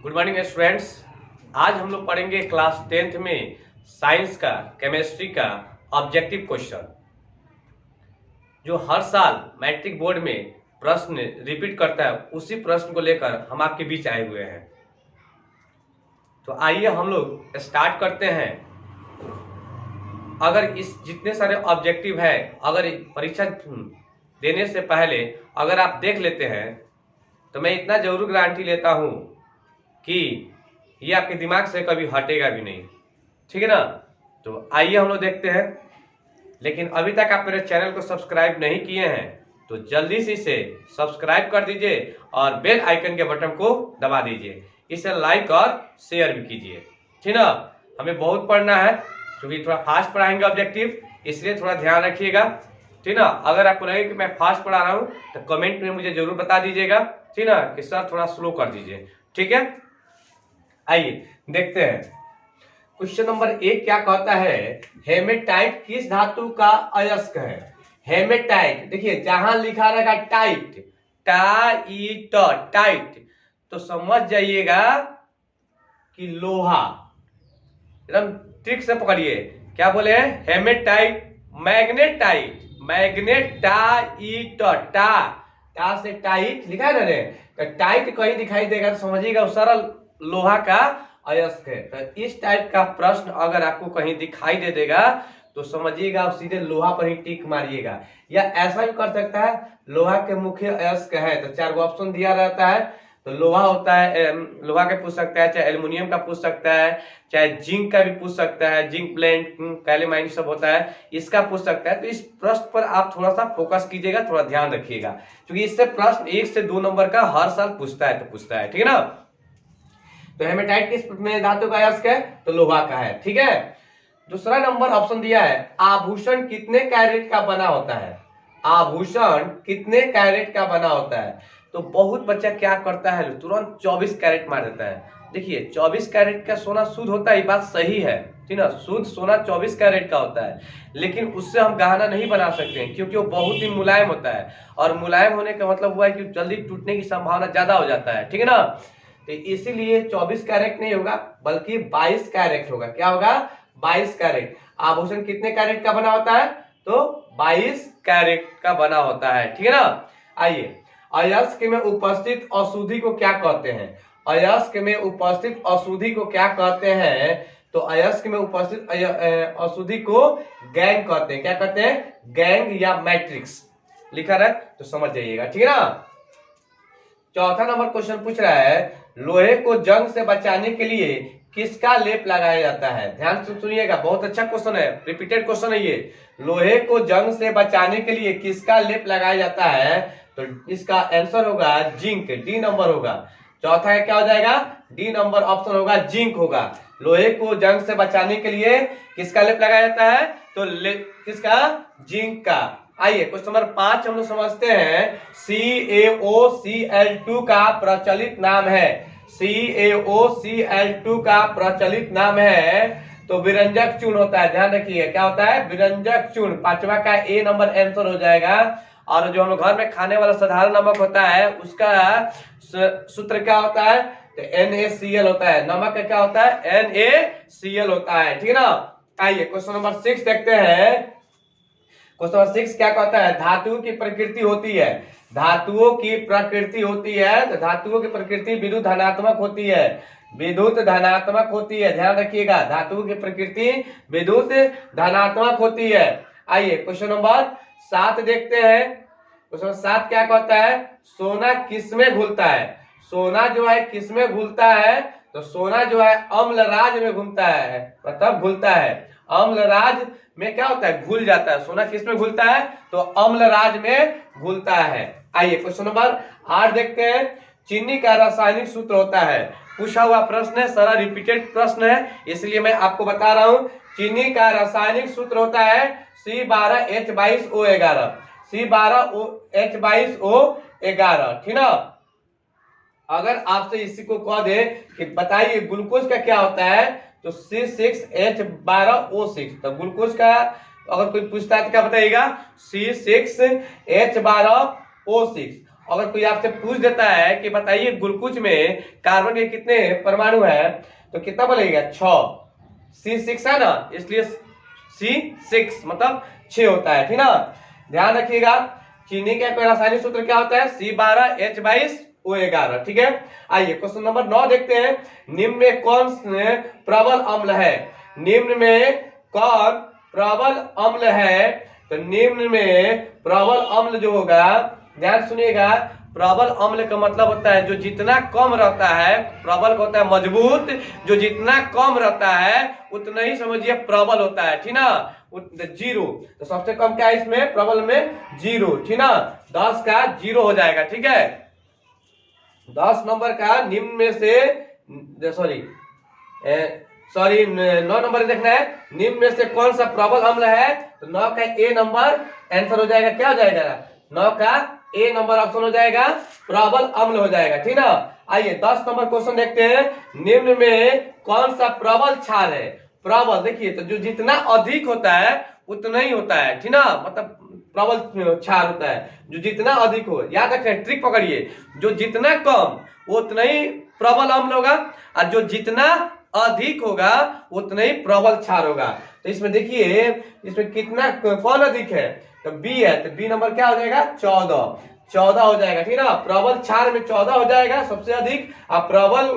Good morning students. आज हम लोग पढ़ेंगे क्लास 10th में साइंस का केमिस्ट्री का ऑब्जेक्टिव क्वेश्चन, जो हर साल मैट्रिक बोर्ड में प्रश्न रिपीट करता है। उसी प्रश्न को लेकर हम आपके बीच आए हुए हैं। तो आइए हम लोग स्टार्ट करते हैं। अगर इस जितने सारे ऑब्जेक्टिव है, अगर परीक्षा देने से पहले अगर आप देख लेते हैं तो मैं इतना जरूर गारंटी लेता हूं कि ये आपके दिमाग से कभी हटेगा भी नहीं। ठीक है ना? तो आइए हम लोग देखते हैं। लेकिन अभी तक आप मेरे चैनल को सब्सक्राइब नहीं किए हैं तो जल्दी से इसे सब्सक्राइब कर दीजिए और बेल आइकन के बटन को दबा दीजिए। इसे लाइक और शेयर भी कीजिए। ठीक ना? हमें बहुत पढ़ना है क्योंकि थोड़ा फास्ट पढ़ाएंगे ऑब्जेक्टिव, इसलिए थोड़ा ध्यान रखिएगा। ठीक ना? अगर आपको लगे कि मैं फास्ट पढ़ा रहा हूँ तो कमेंट में मुझे जरूर बता दीजिएगा। ठीक ना? कि सर थोड़ा स्लो कर दीजिए। ठीक है, आइए देखते हैं। क्वेश्चन नंबर 1 क्या कहता है? हेमेटाइट किस धातु का अयस्क है? हेमेटाइट, देखिए जहां लिखा रहेगा टाइट, टाइट, तो समझ जाइएगा कि लोहा। एकदम ट्रिक से पकड़िए। क्या बोले हैं? हेमेटाइट, मैग्नेटाइट, मैग्नेटाइट, टा से टाइट लिखा है ना रे, तो टाइट कहीं दिखाई देगा तो समझिएगा सरल लोहा का अयस्क है। तो इस टाइप का प्रश्न अगर आपको कहीं दिखाई दे देगा तो समझिएगा आप सीधे लोहा पर ही टिक मारिएगा। या ऐसा भी कर सकता है, लोहा के मुख्य अयस्क है तो 4 ऑप्शन दिया रहता है। तो लोहा होता है, लोहा का पूछ सकता है, चाहे एल्युमिनियम का पूछ सकता है, चाहे जिंक का भी पूछ सकता है, जिंक ब्लेंड, कैलेमाइन सब होता है, इसका पूछ सकता है। तो इस प्रश्न पर आप थोड़ा सा फोकस कीजिएगा, थोड़ा ध्यान रखिएगा, क्योंकि इससे प्रश्न 1 से 2 नंबर का हर साल पूछता है। ठीक है ना? तो हेमेटाइट किस में धातु का अयस्क है? तो लोहा का है। ठीक है, दूसरा नंबर ऑप्शन दिया है, आभूषण कितने कैरेट का बना होता है? आभूषण कितने कैरेट का बना होता है? तो बहुत बच्चा क्या करता है, तुरंत 24 कैरेट मार देता है। देखिए 24 कैरेट का सोना शुद्ध होता है, ये बात सही है। ठीक ना? शुद्ध सोना 24 कैरेट का होता है, लेकिन उससे हम गहना नहीं बना सकते हैं क्योंकि वो बहुत ही मुलायम होता है। और मुलायम होने का मतलब हुआ है कि जल्दी टूटने की संभावना ज्यादा हो जाता है। ठीक है ना? तो इसीलिए 24 कैरेट नहीं होगा बल्कि 22 कैरेट होगा। क्या होगा? 22 कैरेट। आभूषण कितने कैरेट का बना होता है? तो 22 कैरेट का बना होता है। ठीक है ना? आइए, अयस्क में उपस्थित अशुद्धि को क्या कहते हैं? अयस्क में उपस्थित अशुद्धि को क्या कहते हैं? तो अयस्क में उपस्थित अशुद्धि को गैंग कहते हैं। क्या कहते हैं? गैंग या मैट्रिक्स लिखा है तो समझ जाइएगा। ठीक है ना? चौथा नंबर क्वेश्चन पूछ रहा है, लोहे को जंग से बचाने के लिए किसका लेप लगाया जाता है? ध्यान से सुनिएगा, बहुत अच्छा क्वेश्चन है, रिपीटेड क्वेश्चन है ये। लोहे को जंग से बचाने के लिए किसका लेप लगाया जाता है? तो इसका आंसर होगा जिंक, डी नंबर होगा। चौथा क्या हो जाएगा? डी नंबर ऑप्शन होगा, जिंक होगा। लोहे को जंग से बचाने के लिए किसका लेप लगाया जाता है? तो किसका? जिंक का। आइए क्वेश्चन नंबर 5 हम लोग समझते हैं। CaOCl2 का प्रचलित नाम है। CaOCl2 का प्रचलित नाम है तो विरंजक चूर्ण होता है। ध्यान रखिए क्या होता है? विरंजक चूर्ण। 5वां का ए नंबर आंसर हो जाएगा। और जो हम घर में खाने वाला साधारण नमक होता है उसका सूत्र क्या होता है? तो NaCl होता है। नमक का क्या होता है? NaCl होता है। ठीक है ना? आइए क्वेश्चन नंबर 6 देखते हैं। क्वेश्चन नंबर 6 क्या कहता है? धातुओं की प्रकृति होती है। धातुओं की प्रकृति होती है तो धातुओं की प्रकृति विद्युत धनात्मक होती है। विद्युत धनात्मक होती है, ध्यान रखिएगा। धातुओं की प्रकृति विद्युत धनात्मक होती है। आइए क्वेश्चन नंबर 7 देखते हैं। क्वेश्चन नंबर 7 क्या कहता है? सोना किसमें घुलता है? सोना जो है किसमें घुलता है? तो सोना जो है अम्लराज में घूमता है, मतलब घुलता है। अम्लराज में क्या होता है? घुल जाता है। सोना किसमें घुलता है? तो अम्लराज में घुलता है। आइए क्वेश्चन नंबर 8 देखते हैं। चीनी का रासायनिक सूत्र होता है। पूछा हुआ प्रश्न है, सारा रिपीटेड प्रश्न है, इसलिए मैं आपको बता रहा हूं। चीनी का रासायनिक सूत्र होता है C12H22O11। C12H22O11। ठीक ना? अगर आपसे इसी को कह दे कि बताइए ग्लूकोज का क्या होता है, तो C6H12O6। तो ग्लूकोज का अगर कोई पूछता है तो क्या बताइएगा? C6H12O6। अगर कोई आपसे पूछ देता है कि बताइए ग्लूकोज में कार्बन के कितने परमाणु है, तो कितना बोलेगा 6, C6 है ना, इसलिए C6 मतलब 6 होता है, ठीक ना। ध्यान रखिएगा चीनी का रासायनिक सूत्र क्या होता है, C12H22O11, ठीक है। आइए क्वेश्चन नंबर 9 देखते हैं। निम्न में कौन प्रबल अम्ल है, निम्न में कौन प्रबल अम्ल है, तो निम्न में प्रबल अम्ल जो होगा, ध्यान सुनिएगा, प्रबल अम्ल का मतलब होता है जो जितना कम रहता है, प्रबल होता है मजबूत, जो जितना कम रहता है उतना ही समझिए प्रबल होता है, ठीक ना। 0, तो सबसे कम क्या है इसमें प्रबल में 0, ठीक ना। 10 का 0 हो जाएगा, ठीक है। 10 नंबर का निम्न में से सॉरी 9 नंबर देखना है, निम्न में से कौन सा प्रबल अम्ल है, तो 9 का ए नंबर आंसर हो जाएगा, क्या हो जाएगा 9 का ए नंबर ऑप्शन हो जाएगा, प्रबल अम्ल हो जाएगा, ठीक ना। आइए 10 नंबर क्वेश्चन देखते हैं। निम्न में कौन सा प्रबल क्षार है, प्रबल देखिए तो जो जितना अधिक होता है उतना ही होता है, ठीक ना, मतलब प्रबल क्षार होता है जो जितना अधिक हो। याद रखें, ट्रिक पकड़िए, जो जितना कम वो उतना ही प्रबल अम्ल होगा, और जो जितना अधिक होगा उतना ही प्रबल क्षार होगा। तो इसमें देखिए इसमें कितना कौन अधिक है, तो बी है, तो बी नंबर क्या हो जाएगा 14 हो जाएगा, ठीक ना। प्रबल क्षार में 14 हो जाएगा सबसे अधिक, और प्रबल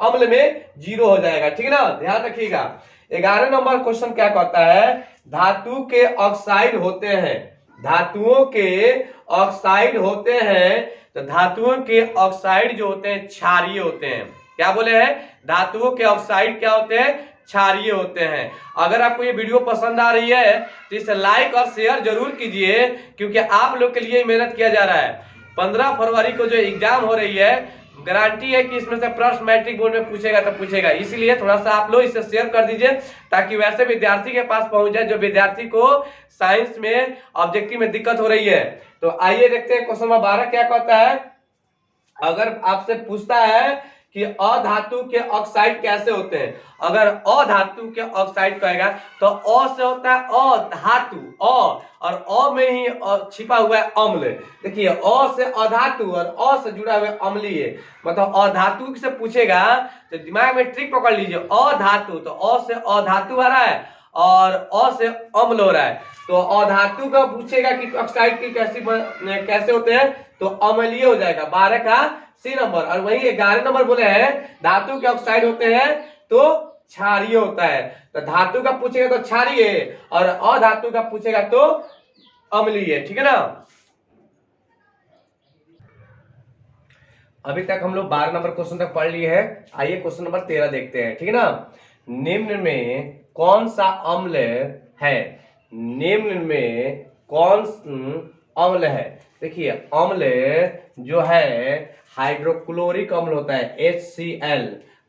अम्ल में 0 हो जाएगा, ठीक ना। ध्यान रखिएगा 11 नंबर क्वेश्चन क्या कहता है, धातु के ऑक्साइड होते हैं, धातुओं के ऑक्साइड होते हैं, तो धातुओं के ऑक्साइड जो होते हैं क्षारीय होते हैं। क्या बोले हैं, धातुओं के ऑक्साइड क्या होते हैं, क्षारीय होते हैं। अगर आपको ये वीडियो पसंद आ रही है तो इसे लाइक और शेयर जरूर कीजिए, क्योंकि आप लोग के लिए मेहनत किया जा रहा है। 15 फरवरी को जो एग्जाम हो रही है, गारंटी है कि इसमें से प्रश्न मैट्रिक बोर्ड में पूछेगा तो पूछेगा, इसीलिए थोड़ा सा आप लोग इसे शेयर कर दीजिए, ताकि वैसे विद्यार्थी के पास पहुंच जाए जो विद्यार्थी को साइंस में ऑब्जेक्टिव में दिक्कत हो रही है। तो आइए देखते हैं क्वेश्चन नंबर 12 क्या कहता है। अगर आपसे पूछता है कि अधातु के ऑक्साइड कैसे होते हैं, अगर अधातु के ऑक्साइड कहेगा तो अ से होता है अधातु, और अ में ही छिपा हुआ है अम्ल। देखिए अ से अधातु और अ से जुड़ा हुआ अम्लीय, मतलब अधातु से पूछेगा तो दिमाग में ट्रिक पकड़ लीजिए, अधातु तो अ से अधातु आ रहा है और अ से अम्ल हो रहा है, तो अधातु का पूछेगा कि ऑक्साइड की कैसे होते हैं, तो अम्लीय हो जाएगा, 12 का सी नंबर। और वही 11 नंबर बोले हैं धातु के ऑक्साइड होते हैं तो क्षारीय होता है, तो धातु का पूछेगा तो क्षारीय और अधातु का पूछेगा तो अम्लीय, ठीक है ना। अभी तक हम लोग 12 नंबर क्वेश्चन तक पढ़ लिए हैं। आइए क्वेश्चन नंबर 13 देखते हैं, ठीक है ना। निम्न में कौन सा अम्ल है, निम्न में कौन अम्ल है, देखिए अम्ल जो है हाइड्रोक्लोरिक अम्ल होता है, HCl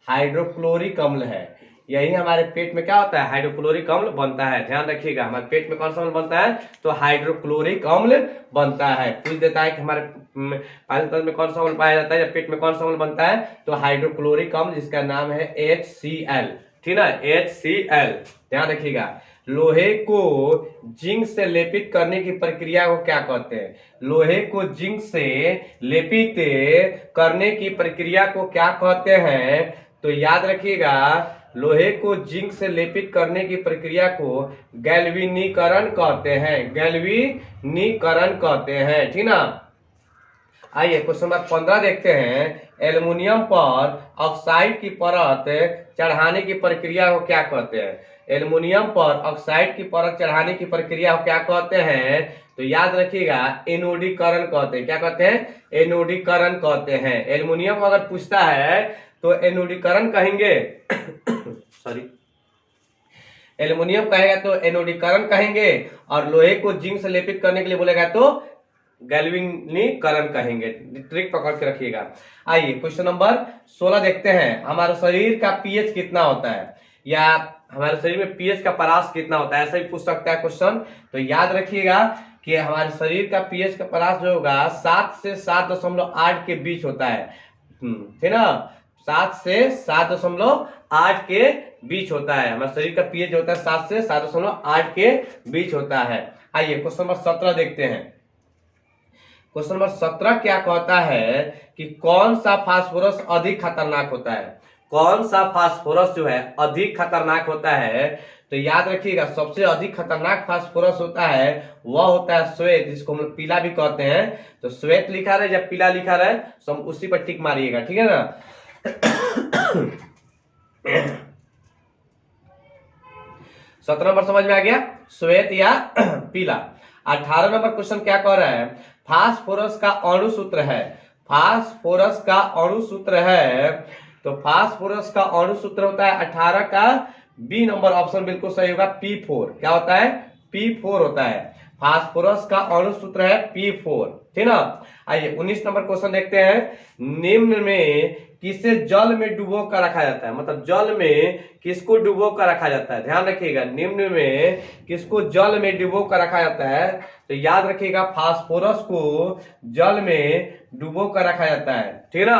हाइड्रोक्लोरिक अम्ल है। यही हमारे पेट में क्या होता है, हाइड्रोक्लोरिक अम्ल बनता है। ध्यान रखिएगा हमारे पेट में कौन सा अम्ल बनता है, तो हाइड्रोक्लोरिक अम्ल बनता है। पूछ देता है कि हमारे पाचन तंत्र में कौन सा अम्ल पाया जाता है या पेट में कौन सा अम्ल बनता है, तो हाइड्रोक्लोरिक अम्ल जिसका नाम है HCl, ठीक ना, HCl। ध्यान रखिएगा लोहे को जिंक से लेपित करने की प्रक्रिया को क्या कहते हैं, लोहे को जिंक से लेपित करने की प्रक्रिया को क्या कहते हैं, तो याद रखिएगा लोहे को जिंक से लेपित करने की प्रक्रिया को गैल्वेनीकरण कहते हैं, गैल्वेनीकरण कहते हैं, ठीक ना। आइए क्वेश्चन नंबर 15 देखते हैं। एल्युमिनियम पर ऑक्साइड की परत चढ़ाने की प्रक्रिया को क्या कहते हैं, एल्युमिनियम पर ऑक्साइड की परत चढ़ाने की प्रक्रिया को क्या कहते हैं, तो याद रखिएगा एनोडीकरण कहते हैं। क्या कहते हैं, एनोडीकरण कहते हैं। एल्युमिनियम अगर पूछता है तो एनोडीकरण कहेंगे सॉरी एल्युमिनियम कहेगा तो एनोडीकरण कहेंगे, और लोहे को जिंक से लेपित करने के लिए बोलेगा तो गैल्वेनीकरण कहेंगे। ट्रिक पकड़ के रखिएगा। आइए क्वेश्चन नंबर 16 देखते हैं। हमारे शरीर का पीएच कितना होता है, या हमारे शरीर में पीएच का परास कितना होता है, ऐसा ही पूछ सकता है क्वेश्चन। तो याद रखिएगा कि हमारे शरीर का पीएच का परास जो होगा 7 से 7.8 के बीच होता है, ठीक ना, 7 से 7.8 के बीच होता है। हमारे शरीर का पीएच होता है 7 से 7.8 के बीच होता है। आइए क्वेश्चन नंबर 17 देखते हैं। क्वेश्चन नंबर 17 क्या कहता है कि कौन सा फास्फोरस अधिक खतरनाक होता है? कौन सा फास्फोरस जो है अधिक खतरनाक होता है? तो याद रखिएगा, सबसे अधिक खतरनाक फास्फोरस होता है वह होता है श्वेत, जिसको हम लोग पीला भी कहते हैं। तो श्वेत लिखा रहे या पीला लिखा रहे, तो हम उसी पर टिक मारिएगा, ठीक है ना। 17 नंबर समझ में आ गया, श्वेत या पीला। 18 नंबर क्वेश्चन क्या कह रहा है? फास्फोरस का अणु सूत्र है, फास्फोरस का अणु सूत्र है। तो फास्फोरस का अणु सूत्र होता है 18 का बी नंबर ऑप्शन बिल्कुल सही होगा, P4। क्या होता है? P4 होता है। फास्फोरस का अणु सूत्र है P4, ठीक ना। आइए 19 नंबर क्वेश्चन देखते हैं। निम्न में किसे जल में डुबो कर रखा जाता है? मतलब जल में किसको डुबो कर रखा जाता है? ध्यान रखिएगा, निम्न में किसको जल में डुबो कर रखा जाता है? तो याद रखिएगा, फास्फोरस को जल में डुबो कर रखा जाता है, ठीक ना।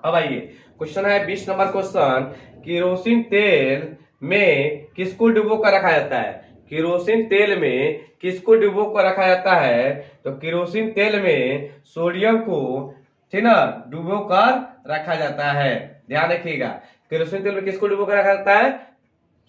अब आइए क्वेश्चन है 20 नंबर क्वेश्चन, केरोसिन तेल में किसको डुबो कर रखा जाता है? केरोसिन तेल में किसको डुबो कर रखा जाता है? तो केरोसिन तेल में सोडियम को, ठीक ना, डुबो कर रखा जाता है। ध्यान रखिएगा, केरोसिन तेल में किसको डुबो कर रखा जाता है?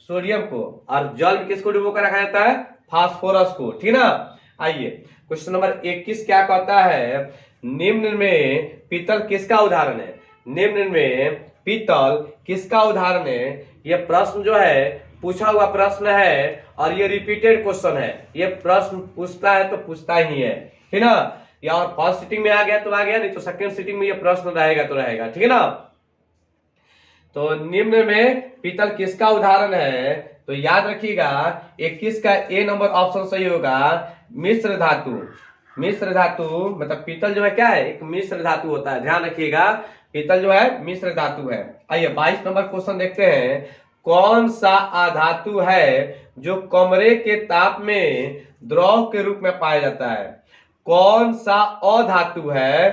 सोडियम को। और जल में किसको डुबो कर रखा जाता है? फास्फोरस को, ठीक ना। आइए क्वेश्चन नंबर 21 क्या कहता है? निम्न में पीतल किसका उदाहरण है? निम्न में पीतल किसका उदाहरण है? यह प्रश्न जो है पूछा हुआ प्रश्न है और ये रिपीटेड क्वेश्चन है। ये प्रश्न पूछता है तो पूछता ही है, ठीक ना। या और फर्स्ट सीटिंग में आ गया तो आ गया, नहीं तो सेकंड सीटिंग में ये प्रश्न रहेगा तो रहेगा, ठीक है ना। तो निम्न में पीतल किसका उदाहरण है? तो याद रखिएगा 21 का ए नंबर ऑप्शन सही होगा, मिश्र धातु। मिश्र धातु मतलब पीतल जो है क्या है? एक मिश्र धातु होता है, ध्यान रखिएगा, पीतल जो है मिश्र धातु है। आइए 22 नंबर क्वेश्चन देखते हैं। कौन सा अधातु है जो कमरे के ताप में द्रव के रूप में पाया जाता है? कौन सा अधातु है?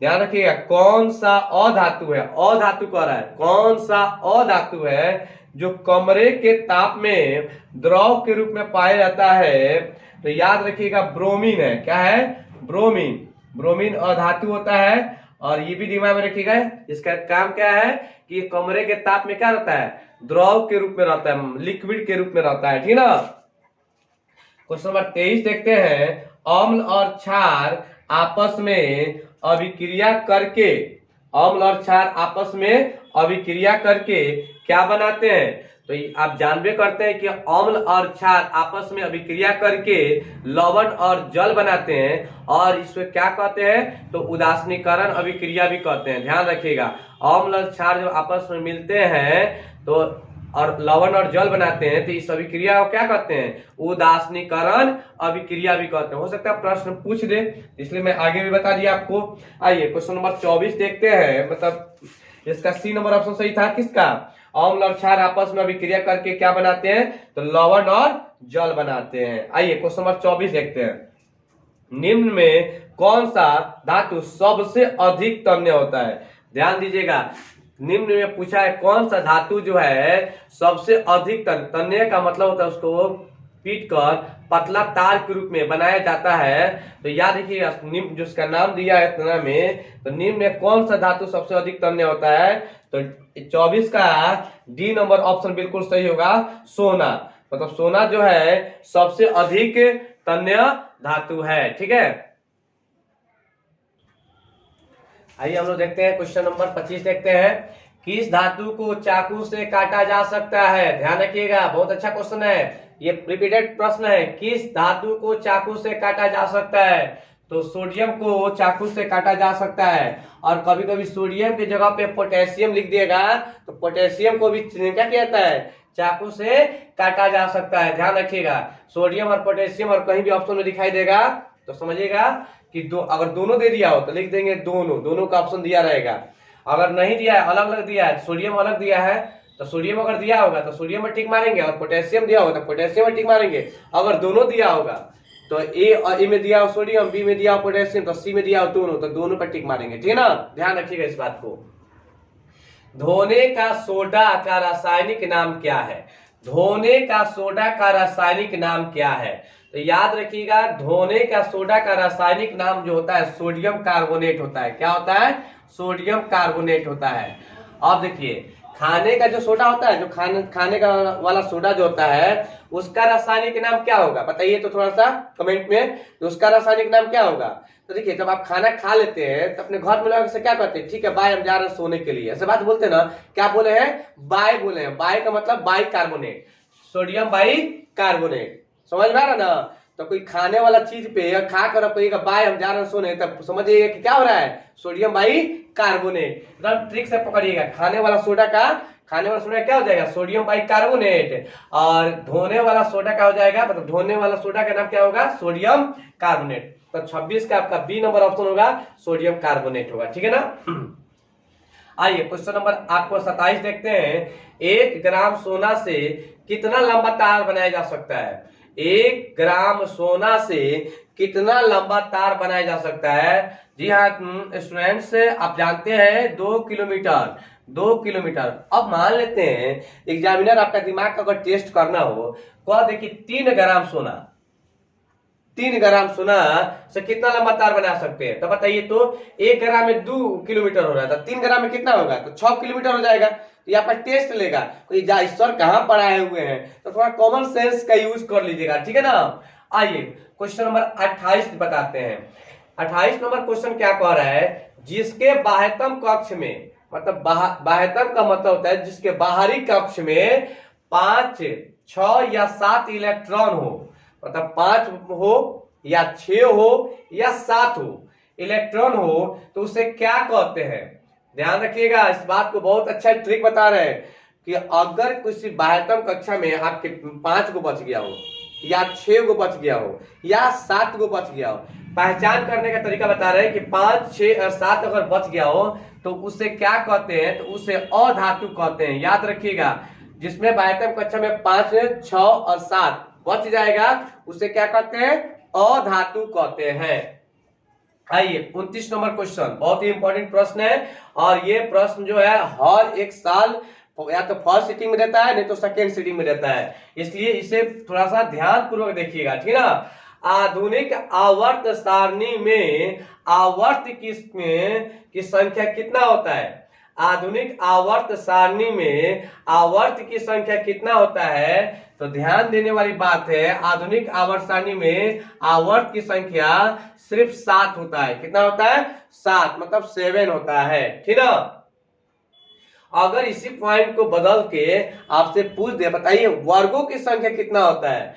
ध्यान रखिएगा, कौन सा अधातु है? अधातु कह रहा है, कौन सा अधातु है जो कमरे के ताप में द्रव के रूप में पाया जाता है? तो याद रखिएगा, ब्रोमीन है। क्या है? ब्रोमीन। ब्रोमीन अधातु होता है। और ये भी दिमाग में रखिएगा, इसका काम क्या है कि कमरे के ताप में क्या रहता है? द्रव के रूप में रहता है, लिक्विड के रूप में रहता है, ठीक ना। क्वेश्चन नंबर 23 देखते हैं। अम्ल और क्षार आपस में अभिक्रिया करके, अम्ल और क्षार आपस में अभिक्रिया करके क्या बनाते हैं? तो आप जानबे करते हैं कि अम्ल और क्षार आपस में अभिक्रिया करके लवण और जल बनाते हैं, और इसमें क्या कहते हैं? तो उदासीनीकरण अभिक्रिया भी कहते हैं। ध्यान रखिएगा, अम्ल और क्षार जो आपस में मिलते हैं तो और लवण और जल बनाते हैं, तो इस अभिक्रिया को क्या कहते हैं? उदासीनीकरण अभिक्रिया भी कहते हैं। हो सकता है प्रश्न पूछ दे, इसलिए मैं आगे भी बता दिया आपको। आइए क्वेश्चन नंबर 24 देखते हैं। मतलब इसका सी नंबर ऑप्शन सही था, किसका? अम्ल और क्षार आपस में अभिक्रिया करके क्या बनाते हैं? तो लवण और जल बनाते हैं। आइए क्वेश्चन नंबर 24 देखते हैं। निम्न में कौन सा धातु सबसे अधिक तन्य होता है? ध्यान दीजिएगा, निम्न में पूछा है कौन सा धातु जो है सबसे अधिक तन्य का मतलब होता है उसको पीट कर पतला तार के रूप में बनाया जाता है। तो याद रखिएगा, निम्न जिसका नाम दिया है तन्य में, तो निम्न में कौन सा धातु सबसे अधिक तन्य होता है? तो 24 का डी नंबर ऑप्शन बिल्कुल सही होगा, सोना। मतलब सोना जो है सबसे अधिक तन्य धातु है, ठीक है। आइए हम लोग देखते हैं क्वेश्चन नंबर 25 देखते हैं। किस धातु को चाकू से काटा जा सकता है? ध्यान रखिएगा, बहुत अच्छा क्वेश्चन है, ये रिपीटेड प्रश्न है। किस धातु को चाकू से काटा जा सकता है? तो सोडियम को चाकू से काटा जा सकता है। और कभी कभी सोडियम की जगह पे पोटेशियम लिख दिएगा तो पोटेशियम को भी क्या किया जाता है? चाकू से काटा जा सकता है। ध्यान रखिएगा, सोडियम और पोटेशियम और कहीं भी ऑप्शन में दिखाई देगा तो समझिएगा कि अगर दोनों दे दिया हो तो लिख देंगे दोनों, दोनों का ऑप्शन दिया रहेगा। अगर नहीं दिया है, अलग अलग दिया है, सोडियम अलग दिया है तो सोडियम अगर दिया होगा तो सोडियम में टिक मारेंगे, और पोटेशियम दिया होगा तो पोटेशियम में टिक मारेंगे। अगर दोनों दिया होगा तो ए में दिया हो सोडियम, बी में दिया हो पोटेशियम, तो सी में दिया हो दोनों, तो दोनों पर टिक मारेंगे, ठीक है ना। ध्यान रखिएगा इस बात को। धोने का सोडा का रासायनिक नाम क्या है? धोने का सोडा का रासायनिक नाम क्या है? तो याद रखिएगा, धोने का सोडा का रासायनिक नाम जो होता है सोडियम कार्बोनेट होता है। क्या होता है? सोडियम कार्बोनेट होता है। अब देखिए, खाने का जो सोडा होता है, जो खाने का वाला सोडा जो होता है, उसका रासायनिक नाम क्या होगा बताइए तो थोड़ा सा कमेंट में। तो उसका रासायनिक नाम क्या होगा? तो देखिए, जब आप खाना खा लेते हैं तो अपने घर में लोग से क्या कहते हैं? ठीक है बाय, हम जा रहे हैं सोने के लिए, ऐसे बात बोलते हैं ना। क्या बोले हैं? बाय बोले हैं। बाय का मतलब by carbonate, sodium by carbonate. समझ में आ रहा ना? तो कोई खाने वाला चीज पे या खा कर कहिएगा बाय हम जा रहे हैं सोने, तब समझिएगा कि क्या हो रहा है? Sodium by carbonate. एकदम ट्रिक से पकड़िएगा, खाने वाला सोडा क्या हो जाएगा? Sodium by carbonate. और धोने वाला सोडा क्या हो जाएगा? मतलब धोने वाला सोडा का नाम क्या होगा? Sodium carbonate. तो 26 का आपका बी नंबर ऑप्शन होगा, सोडियम कार्बोनेट होगा। ठीक है ना? आइए क्वेश्चन नंबर आपको 27 देखते हैं। 1 ग्राम सोना से कितना लंबा तार बनाया जा सकता है? 1 ग्राम सोना से कितना लंबा तार बनाया जा सकता है? जी हाँ स्टूडेंट्स, आप जानते हैं 2 किलोमीटर। 2 किलोमीटर। अब मान लेते हैं एग्जामिनर आपका दिमाग का अगर टेस्ट करना हो, कह दे कि 3 ग्राम सोना, 3 ग्राम सोना से कितना लंबा तार बना सकते हैं? तो बताइए तो 1 ग्राम में 2 किलोमीटर हो रहा था, 3 ग्राम में कितना होगा? तो 6 किलोमीटर हो जाएगा। तो यहाँ पर टेस्ट लेगा कोई सर कहाँ पढ़ाए हुए हैं, तो थोड़ा कॉमन सेंस का यूज कर लीजिएगा। ठीक है ना? आइए क्वेश्चन नंबर 28 बताते हैं। 28 नंबर क्वेश्चन क्या कह रहा है? जिसके बाह्यतम कक्ष में, मतलब बाह्यतम का मतलब होता है जिसके बाहरी कक्ष में 5, 6 या 7 इलेक्ट्रॉन हो, मतलब 5 हो या 6 हो या 7 हो इलेक्ट्रॉन हो, तो उसे क्या कहते हैं? ध्यान रखिएगा, इस बात को बहुत अच्छा ट्रिक बता रहे हैं कि अगर किसी बाह्यतम कक्षा में आपके 5 को बच गया हो या 6 को बच गया हो या 7 को बच गया हो, पहचान करने का तरीका बता रहे हैं कि 5, 6 और 7 अगर बच गया हो तो उसे क्या कहते हैं? तो उसे अधातु कहते हैं। याद रखिएगा, जिसमें बाह्यतम कक्षा में 5, 6 और 7 बच जाएगा उसे क्या कहते हैं? अधातु कहते हैं। आइए 29 नंबर क्वेश्चन, बहुत ही इंपॉर्टेंट प्रश्न है, और ये प्रश्न जो है हर एक साल या तो फर्स्ट सीटिंग में रहता है, नहीं तो सेकेंड सीटिंग में रहता है, इसलिए इसे थोड़ा सा ध्यान पूर्वक देखिएगा। ठीक है ना? आधुनिक आवर्त सारणी में आवर्त की संख्या कितना होता है? आधुनिक आवर्त सारणी में आवर्त की संख्या कितना होता है? तो ध्यान देने वाली बात है, आधुनिक आवर्त सारणी में आवर्त की संख्या सिर्फ 7 होता है। कितना होता है? 7, मतलब 7 होता है। ठीक ना? अगर इसी पॉइंट को बदल के आपसे पूछ दे, बताइए वर्गों की संख्या कितना होता है?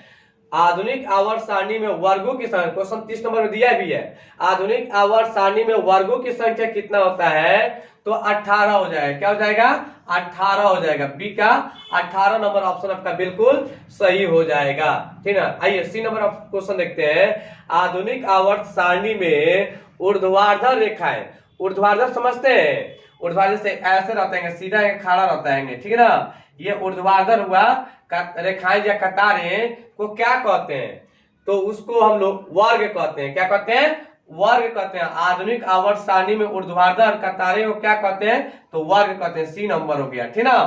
आधुनिक आवर्त सारणी में वर्गों की संख्या, क्वेश्चन 30 नंबर में दिया भी है, आधुनिक आवर्त सारणी में वर्गों की संख्या कितना होता है? तो 18 हो जाएगा। क्या हो जाएगा? 18 हो जाएगा। बी का 18 नंबर ऑप्शन आपका बिल्कुल सही हो जाएगा। ठीक है? आइए सी नंबर क्वेश्चन देखते हैं। आधुनिक आवर्त सारणी में ऊर्ध्वाधर रेखाएं, ऊर्ध्वाधर समझते हैं? ऊर्ध्वाधर से ऐसे रहते हैं, सीधा खड़ा रहता है। ठीक है ना? ये ऊर्ध्वाधर हुआ, रेखाएं या कतारें को क्या कहते हैं? तो उसको हम लोग वर्ग कहते हैं। क्या कहते हैं? वर्ग कहते हैं। आधुनिक आवर्त सारणी में ऊर्ध्वाधर कतारें को क्या कहते हैं? तो वर्ग कहते हैं। सी नंबर हो गया। ठीक ना?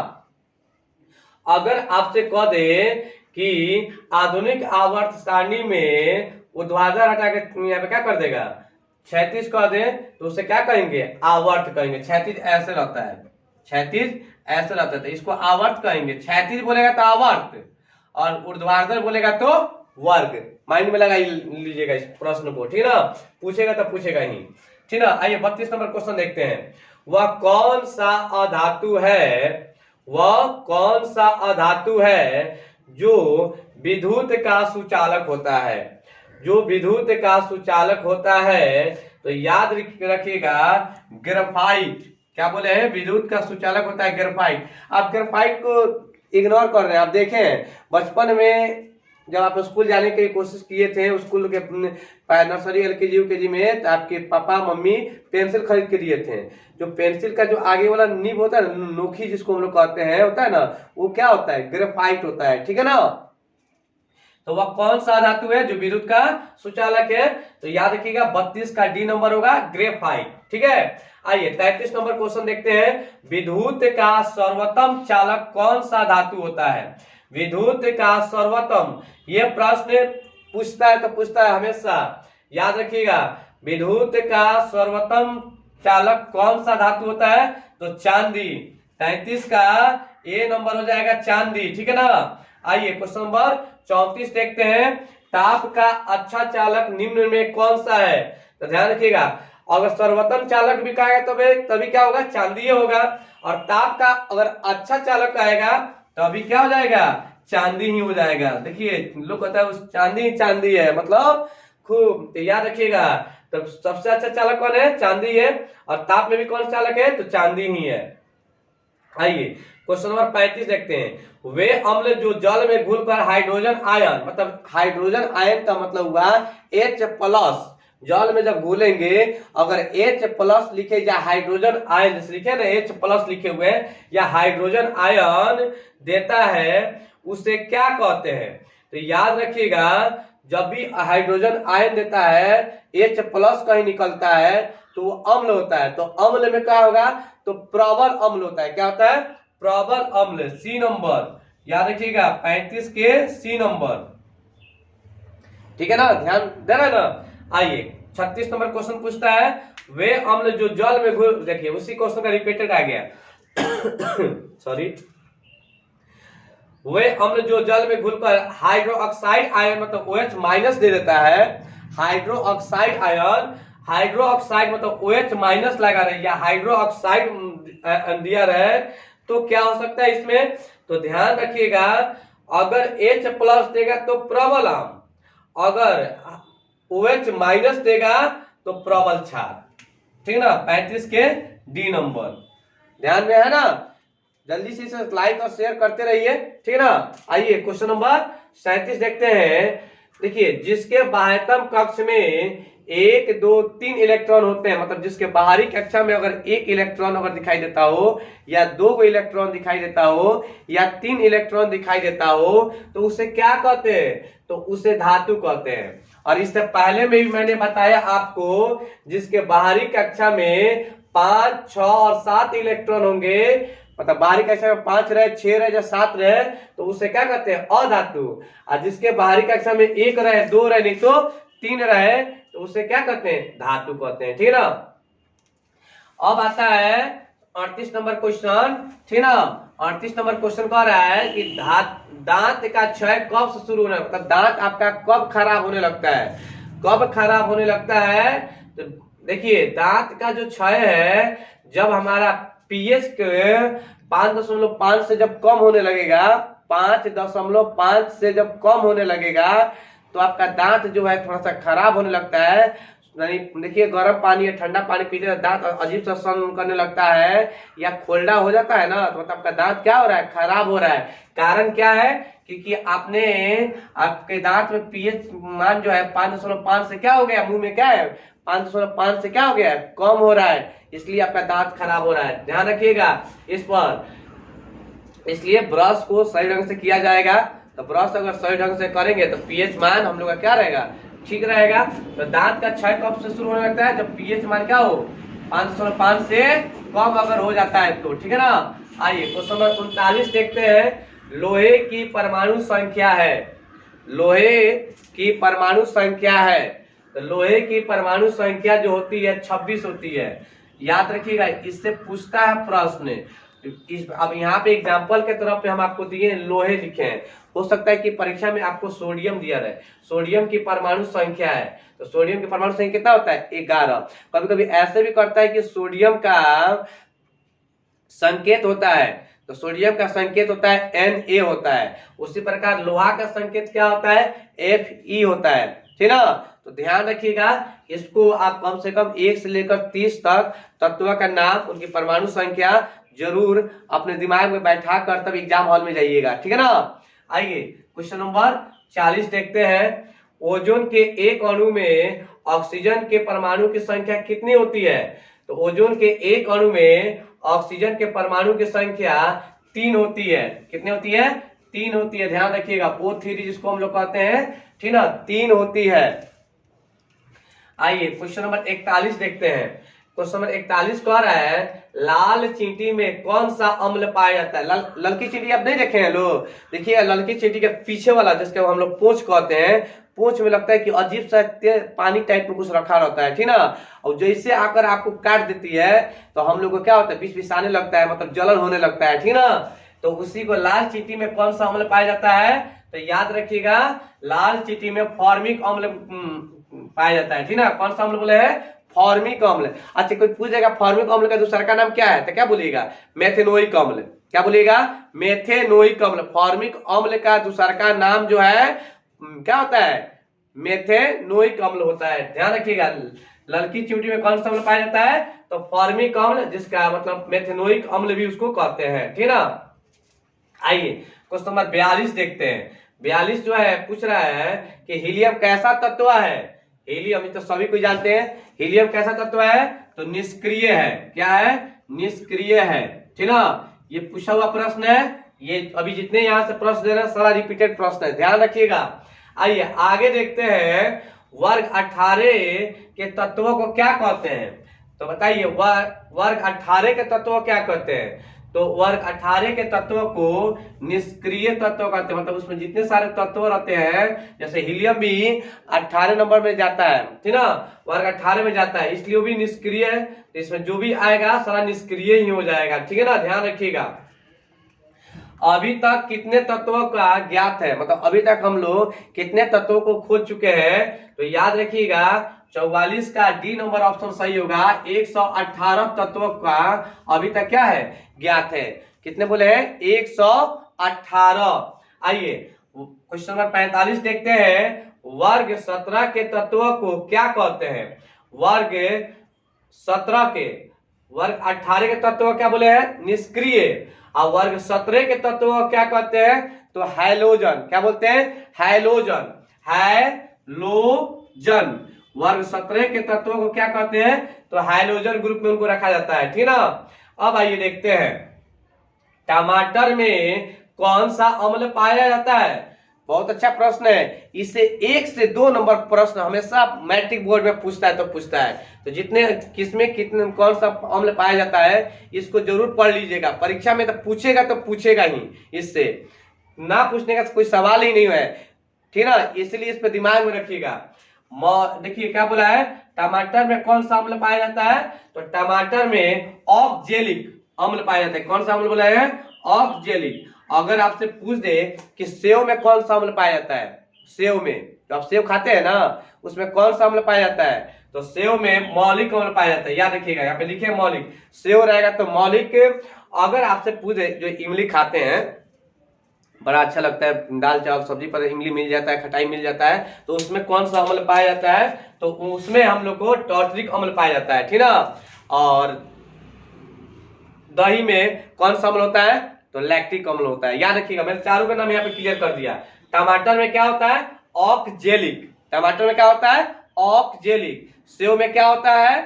अगर आपसे कह दे कि आधुनिक आवर्त सारणी में ऊर्ध्वाधर हटा के यहाँ पे क्या कर देगा? क्षैतिज कह दे, तो उसे क्या कहेंगे? आवर्त कहेंगे। क्षैतिज ऐसे रहता है, क्षैतिज ऐसे रहता है, इसको आवर्त कहेंगे। क्षैतिज बोलेगा तो आवर्त, और ऊर्ध्वाधर बोलेगा तो वर्ग। माइंड में लगा लीजिएगा इस प्रश्न को। ठीक ना? पूछेगा तो पूछेगा ही। ठीक ना? आइए 32 नंबर क्वेश्चन देखते हैं। वह कौन सा अधातु है, वह कौन सा अधातु है जो विद्युत का सुचालक होता है? जो विद्युत का सुचालक होता है, तो याद रखिएगा ग्रेफाइट। क्या बोले हैं? विद्युत का सुचालक होता है ग्रेफाइट। आप ग्रेफाइट को इग्नोर कर रहे हैं। आप देखें बचपन में जब आप स्कूल जाने की कोशिश किए थे, स्कूल के नर्सरी एलकेजी यूकेजी में, तो आपके पापा मम्मी पेंसिल खरीद के दिए थे। जो पेंसिल का जो आगे वाला निब होता है, नोखी जिसको हम लोग कहते हैं, होता है ना, वो क्या होता है? ग्रेफाइट होता है। ठीक है ना? तो वह कौन सा धातु है जो विद्युत का सुचालक है? तो याद रखिएगा 32 का डी नंबर होगा ग्रेफाइट। ठीक है? आइए 33 नंबर क्वेश्चन देखते हैं। विद्युत का सर्वोत्तम चालक कौन सा धातु होता है? विद्युत का सर्वोत्तम, यह प्रश्न पूछता है तो पूछता है हमेशा, याद रखिएगा। विद्युत का सर्वोत्तम चालक कौन सा धातु होता है? तो चांदी। 33 का ए नंबर हो जाएगा चांदी, ठीक है ना। आइए क्वेश्चन नंबर 34 देखते हैं। ताप का अच्छा चालक निम्न में कौन सा है? तो ध्यान रखिएगा, अगर सर्वोत्तम चालक भी कहेगा तभी क्या होगा? चांदी होगा। और ताप का अगर अच्छा चालक आएगा तो अभी क्या हो जाएगा? चांदी ही हो जाएगा। देखिए लोग कहता है उस चांदी है, मतलब खूब। तो याद रखिएगा, तो सबसे अच्छा चालक कौन है? चांदी है। और ताप में भी कौन चालक है? तो चांदी ही है। आइए क्वेश्चन नंबर 35 देखते हैं। वे अम्ल जो जल में घुलकर हाइड्रोजन आयन, मतलब हाइड्रोजन आयन का मतलब हुआ H+, जल में जब घुलेंगे अगर H+ लिखे या हाइड्रोजन आयन लिखे ना, H+ लिखे हुए या हाइड्रोजन आयन देता है, उसे क्या कहते हैं? तो याद रखिएगा, जब भी हाइड्रोजन आयन देता है H+ कहीं निकलता है तो वो अम्ल होता है। तो अम्ल में क्या होगा? तो प्रबल अम्ल होता है। क्या होता है? प्रबल अम्ल, सी नंबर। याद रखिएगा 35 के सी नंबर, ठीक है ना, ध्यान देना ना। आइए 36 नंबर क्वेश्चन पूछता है। वे अम्ल जो जल में घुल, देखिए उसी क्वेश्चन का रिपीटेड आ गया सॉरी। वे अम्ल जो जल में घुलकर हाइड्रोक्साइड आयन मतलब OH- दे देता है। हाइड्रोक्साइड आयन, हाइड्रोक्साइड मतलब OH- लगा रहे या हाइड्रोक्साइड दिया रहे, तो क्या हो सकता है इसमें? तो ध्यान रखिएगा, अगर H+ देगा तो प्रबल आम, अगर OH- देगा तो प्रबल क्षार, ठीक है ना। 35 के डी नंबर, ध्यान में है ना। जल्दी से इसे लाइक और शेयर करते रहिए, ठीक है ना। आइए क्वेश्चन नंबर 37 देखते हैं। देखिए, जिसके बाह्यतम कक्ष में 1, 2, 3 इलेक्ट्रॉन होते हैं, मतलब जिसके बाहरी कक्षा में अगर 1 इलेक्ट्रॉन अगर दिखाई देता हो, या 2 इलेक्ट्रॉन दिखाई देता हो, या 3 इलेक्ट्रॉन दिखाई देता हो, तो उसे क्या कहते हैं? तो उसे धातु कहते हैं। और इससे पहले में भी मैंने बताया आपको, जिसके बाहरी कक्षा में 5, 6 और 7 इलेक्ट्रॉन होंगे, मतलब बाहरी कक्षा में 5 रहे, 6 रहे या 7 रहे, तो उसे क्या कहते हैं? अधातु। और जिसके बाहरी कक्षा में 1 रहे, 2 रहे, नहीं तो 3 रहे, तो उसे क्या कहते हैं? धातु कहते हैं, ठीक है ना। अब आता है 38 नंबर क्वेश्चन, ठीक है ना। 38 नंबर क्वेश्चन कह रहा है कि दांत का क्षय कब से शुरू होना है, मतलब दांत आपका कब खराब होने लगता है? कब खराब होने लगता है? तो देखिए, दांत का जो क्षय है, जब हमारा पीएच के 5.5 से जब कम होने लगेगा, 5.5 से जब कम होने लगेगा, तो आपका दांत जो है थोड़ा सा खराब होने लगता है। देखिए, गर्म पानी या ठंडा पानी पीते हैं दांत अजीब सा सन करने लगता है, या खोलना हो जाता है ना, तो मतलब आपका दांत क्या हो रहा है? खराब हो रहा है। कारण क्या है? क्योंकि आपके दांत में पीएच मान जो है 5.5 से क्या हो गया? मुंह में क्या है? 5.5 से क्या हो गया? कम हो रहा है, इसलिए आपका दांत खराब हो रहा है। ध्यान रखिएगा इस पर। इसलिए ब्रश को सही ढंग से किया जाएगा। तो ब्रश अगर सही ढंग से करेंगे तो पीएच मान हम लोग का क्या रहेगा? ठीक रहेगा। तो दांत का क्षय कब से शुरू होने लगता है? जब पीएच मान क्या हो? 5.5 से कम अगर हो जाता है तो, ठीक है ना। आइए क्वेश्चन नंबर 39 देखते हैं। लोहे की परमाणु संख्या है, लोहे की परमाणु संख्या है। तो लोहे की परमाणु संख्या जो होती है 26 होती है। याद रखिएगा, इससे पूछता है प्रश्न। अब यहाँ पे एग्जाम्पल के तरफ पे हम आपको दिए लोहे लिखे हैं। हो सकता है कि परीक्षा में आपको सोडियम दिया रहे, सोडियम की परमाणु संख्या है, तो सोडियम की परमाणु संख्या कितना होता है? 11। कभी कभी ऐसे भी करता है कि सोडियम का संकेत होता है, तो सोडियम का संकेत होता है Na होता है। उसी प्रकार लोहा का संकेत क्या होता है? Fe होता है, ठीक ना। तो ध्यान रखिएगा, इसको आप कम से कम 1 से लेकर 30 तक तत्व का नाम, उनकी परमाणु संख्या जरूर अपने दिमाग में बैठा कर तब एग्जाम हॉल में जाइएगा, ठीक है ना। आइए क्वेश्चन नंबर 40 देखते हैं। ओजोन के एक अणु में ऑक्सीजन के परमाणु की संख्या कितनी होती है? तो ओजोन के एक अणु में ऑक्सीजन के परमाणु की संख्या 3 होती है। कितनी होती है? 3 होती है। ध्यान रखिएगा, O3 जिसको हम लोग कहते हैं, ठीक ना, 3 होती है। आइए क्वेश्चन नंबर 41 देखते हैं। क्वेश्चन नंबर 41 कह रहा है, लाल चींटी में कौन सा अम्ल पाया जाता है? ललकी चींटी आप नहीं देखे हैं लोग? देखिए, ललकी चींटी के पीछे वाला जिसके हम लोग पूंछ कहते हैं, पूंछ में लगता है कि अजीब सा पानी टाइप में कुछ रखा रहता है, ठीक ना। और जैसे आकर आपको काट देती है तो हम लोग को क्या होता है, विष विषाने लगता है, मतलब जलन होने लगता है, ठीक ना। तो उसी को लाल चींटी में कौन सा अम्ल पाया जाता है, तो याद रखिएगा लाल चींटी में फॉर्मिक अम्ल पाया जाता है, ठीक ना। कौन सा अम्ल बोले है, फॉर्मिक अम्ल। अच्छा कोई पूछेगा फॉर्मिक अम्ल का दूसरा का नाम क्या है, तो क्या बोलिएगा, मेथेनोइक अम्ल। क्या बोलिएगा, मेथेनोइक अम्ल। फॉर्मिक अम्ल का दूसरा का नाम जो है क्या होता है, मेथेनोइक अम्ल होता है। ध्यान रखिएगा लड़की चींटी में कौन सा अम्ल पाया जाता है, तो फॉर्मिक अम्ल, जिसका मतलब मेथेनोइक अम्ल भी उसको कहते हैं, ठीक ना। आइए क्वेश्चन नंबर 42 देखते हैं। 42 जो है पूछ रहा है कि हीलियम कैसा तत्व है। हीलियम तो सभी को जानते हैं, हीलियम कैसा तत्व है, तो निष्क्रिय है। क्या है, निष्क्रिय है, ठीक ना। ये पूछा हुआ प्रश्न है, ये अभी जितने यहां से प्रश्न दे रहे हैं सारा रिपीटेड प्रश्न है, ध्यान रखिएगा। आइए आगे देखते हैं, वर्ग 18 के तत्वों को क्या कहते हैं, तो बताइए वर्ग 18 के तत्वों क्या कहते हैं, तो वर्ग 18 के तत्वों को निष्क्रिय तत्व कहते हैं। मतलब उसमें जितने सारे तत्व रहते हैं, जैसे हीलियम भी 18 नंबर में जाता है, ठीक ना, वर्ग 18 में जाता है, इसलिए वो भी निष्क्रिय है। तो इसमें जो भी आएगा सारा निष्क्रिय ही हो जाएगा, ठीक है ना, ध्यान रखिएगा। अभी तक कितने तत्वों का ज्ञात है, मतलब अभी तक हम लोग कितने तत्वों को खोज चुके हैं, तो याद रखिएगा 44 का डी नंबर ऑप्शन सही होगा। 118 तत्वों का अभी तक क्या है, ज्ञात है। कितने बोले हैं, 118। आइए क्वेश्चन नंबर 45 देखते हैं, वर्ग 17 के तत्वों को क्या कहते हैं। वर्ग 17 के, वर्ग 18 के तत्व क्या बोले हैं, निष्क्रिय, और वर्ग 17 के तत्व क्या कहते हैं, तो हैलोजन। क्या बोलते हैं, हैलोजन, हैलोजन। वर्ग 17 के तत्वों को क्या कहते हैं, तो हैलोजन ग्रुप में उनको रखा जाता है, ठीक ना। अब आइए देखते हैं, टमाटर में कौन सा अम्ल पाया जाता है। बहुत अच्छा प्रश्न है, इससे 1 से 2 नंबर प्रश्न हमेशा मैट्रिक बोर्ड में पूछता है, तो पूछता है। तो जितने किसमें कितने कौन सा अम्ल पाया जाता है इसको जरूर पढ़ लीजिएगा, परीक्षा में तो पूछेगा ही, इससे ना पूछने का कोई सवाल ही नहीं है, ठीक ना। इसलिए इस पर दिमाग में रखिएगा। देखिए क्या बोला है, टमाटर में कौन सा अम्ल पाया जाता है, तो टमाटर में ऑक्जेलिक अम्ल पाया जाता है। कौन सा अम्ल बोला है, ऑक्जेलिक। अगर आपसे पूछ दे कि सेव में कौन सा अम्ल पाया जाता है, सेव में, तो आप सेव खाते हैं ना, उसमें कौन सा अम्ल पाया जाता है, तो सेव में मौलिक अम्ल पाया जाता है। याद रखिएगा, यहाँ पे लिखे मौलिक, सेव रहेगा तो मौलिक। अगर आपसे पूछे, जो इमली खाते हैं, बड़ा अच्छा लगता है, दाल चावल सब्जी पर इमली मिल जाता है, खटाई मिल जाता है, तो उसमें कौन सा अम्ल पाया जाता है, तो उसमें हम लोग को टॉर्टरिक अम्ल पाया जाता है, ठीक ना। और दही में कौन सा अम्ल होता है, तो लैक्टिक अम्ल होता है। याद रखिएगा, मैंने चारों का नाम यहाँ पे क्लियर कर दिया। टमाटर में क्या होता है, ऑक्जेलिक। टमाटर में क्या होता है, ऑक्जेलिक। सेव में क्या होता है,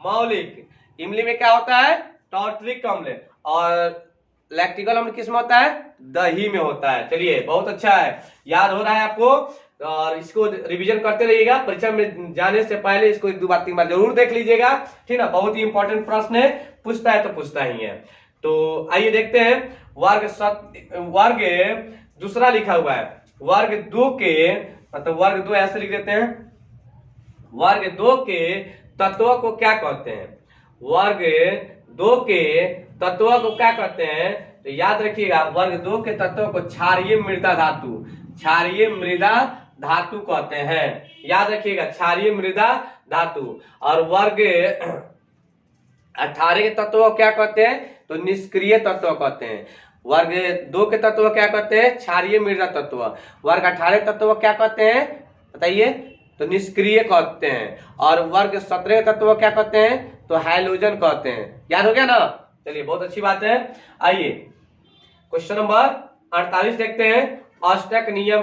मौलिक। इमली में क्या होता है, टॉर्टरिक अम्ल। और लैक्टिकल अम्ल किसमें होता है, दही में होता है। चलिए बहुत अच्छा है, याद हो रहा है आपको, और इसको रिवीजन करते रहिएगा। परीक्षा में जाने से पहले इसको 1 2 बार 3 बार जरूर देख लीजिएगा, ठीक ना। बहुत ही इंपॉर्टेंट प्रश्न है, पूछता है तो पूछता ही है। तो आइए देखते हैं, वर्ग दूसरा लिखा हुआ है, वर्ग 2 के, मतलब वर्ग 2 ऐसे लिख देते हैं, वर्ग 2 के तत्वों को क्या कहते हैं। वर्ग 2 के तत्वों को क्या कहते हैं, तो याद रखिएगा वर्ग 2 के तत्वों को क्षारीय मृदा धातु, क्षारीय मृदा धातु कहते हैं। याद रखिएगा, क्षारीय मृदा धातु। और वर्ग 18 के तत्वों को क्या कहते हैं, तो निष्क्रिय तत्व कहते हैं। वर्ग 2 के तत्व क्या कहते हैं, क्षारीय मृदा तत्व। वर्ग 18 तत्व क्या कहते हैं, बताइए, तो निष्क्रिय कहते हैं। और वर्ग 17 तत्व क्या कहते हैं, तो हैलोजन कहते हैं। याद हो गया ना, चलिए बहुत अच्छी बात है। आइए क्वेश्चन नंबर 48 देखते हैं, ऑस्टक नियम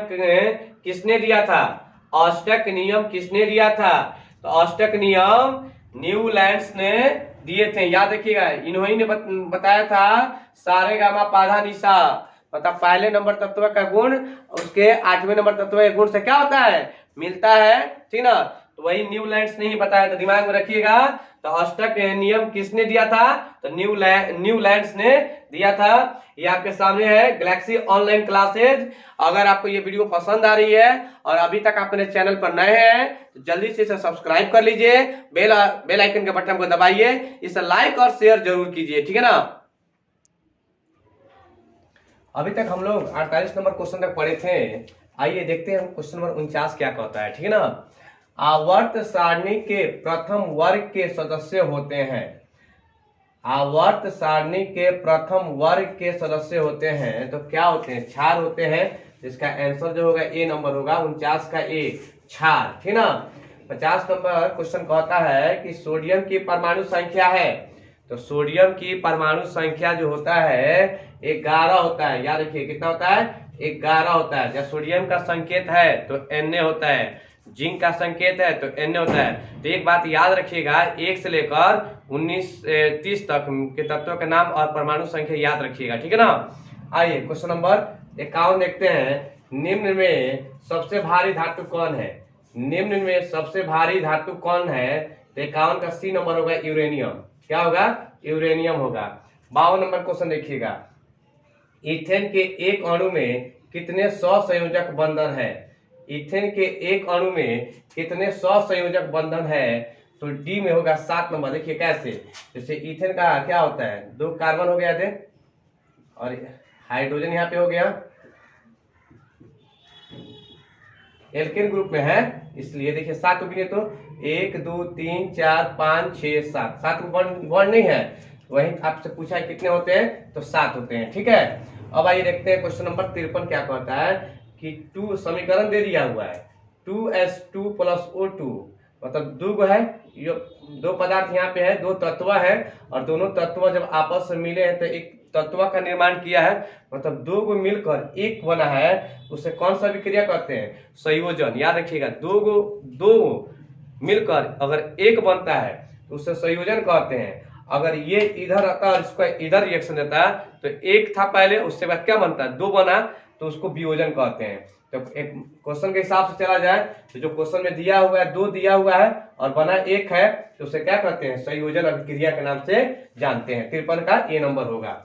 किसने दिया था। ऑस्टक नियम किसने दिया था, तो ऑस्टक नियम न्यूलैंड्स ने दिए थे। याद रखिएगा, इन्होंने ने बताया था सारे गामा पाधा निशा, मतलब पहले नंबर तत्व का गुण उसके 8वें नंबर तत्व के गुण से क्या होता है, मिलता है, ठीक ना। तो वही न्यूलैंड्स ने ही बताया, तो दिमाग में रखिएगा। तो अष्टक नियम किसने दिया था? तो न्यूलैंड्स ने दिया था। ये आपके सामने है गैलेक्सी ऑनलाइन क्लासेज। अगर आपको ये वीडियो पसंद आ रही है और अभी तक आप मेरे चैनल पर नए हैं तो जल्दी से इसे सब्सक्राइब कर लीजिए, बेल आइकन के बटन को दबाइए, इसे लाइक और शेयर जरूर कीजिए, ठीक है ना। अभी तक हम लोग 48 नंबर क्वेश्चन तक पढ़े थे। आइए देखते हैं क्वेश्चन नंबर 49 क्या कहता है, ठीक है ना। आवर्त सारणी के प्रथम वर्ग के सदस्य होते हैं। आवर्त सारणी के प्रथम वर्ग के सदस्य होते हैं तो क्या होते हैं? क्षार होते हैं। इसका आंसर जो होगा ए नंबर होगा, 49 का ए, क्षार, ठीक ना। 50 नंबर क्वेश्चन कहता है कि सोडियम की परमाणु संख्या है। तो सोडियम की परमाणु संख्या जो होता है 11 होता है। याद रखिए कितना होता है? 11 होता है। जब सोडियम का संकेत है तो Na होता है, जिंक का संकेत है तो Na होता है। तो एक बात याद रखिएगा, 1 से लेकर 30 तक के तत्वों के नाम और परमाणु संख्या याद रखिएगा, ठीक है ना। आइए क्वेश्चन नंबर 51 देखते हैं। निम्न में सबसे भारी धातु कौन है? निम्न में सबसे भारी धातु कौन है? तो 51 का सी नंबर होगा यूरेनियम। क्या होगा? यूरेनियम होगा। 52 नंबर क्वेश्चन देखिएगा। इथेन के एक अणु में कितने सहसंयोजक बंधन है? इथेन के एक अणु में कितने सहसंयोजक बंधन है? तो डी में होगा 7 नंबर। देखिए कैसे, जैसे इथेन का क्या होता है? 2 कार्बन हो गया थे और हाइड्रोजन यहाँ पे हो गया, एल्केन ग्रुप में है, इसलिए देखिए 7 को गिने तो 1 2 3 4 5 6 7, 7 को बॉन्ड नहीं है। वही आपसे पूछा है कितने होते हैं? तो 7 होते हैं, ठीक है। अब आइए देखते हैं क्वेश्चन नंबर 53 क्या कहता है कि 2 समीकरण दे दिया हुआ है 2s2 + O2, मतलब 2 है, ये 2 पदार्थ यहाँ पे है, 2 तत्व है और दोनों तत्व जब आपस में मिले हैं तो एक तत्व का निर्माण किया है, मतलब 2 को मिलकर एक बना है, उसे कौन सा विक्रिया कहते हैं? संयोजन। याद रखिएगा, 2 मिलकर अगर एक बनता है तो उसे संयोजन कहते हैं। अगर ये इधर आता और इसको इधर रिएक्शन देता है तो एक था पहले, उसके बाद क्या बनता है? 2 बना तो उसको वियोजन कहते हैं। तो एक क्वेश्चन के हिसाब से चला जाए तो जो क्वेश्चन में दिया हुआ है 2 दिया हुआ है और बना 1 है तो उसे क्या कहते हैं? संयोजन अभिक्रिया के नाम से जानते हैं। 53 का ए नंबर होगा।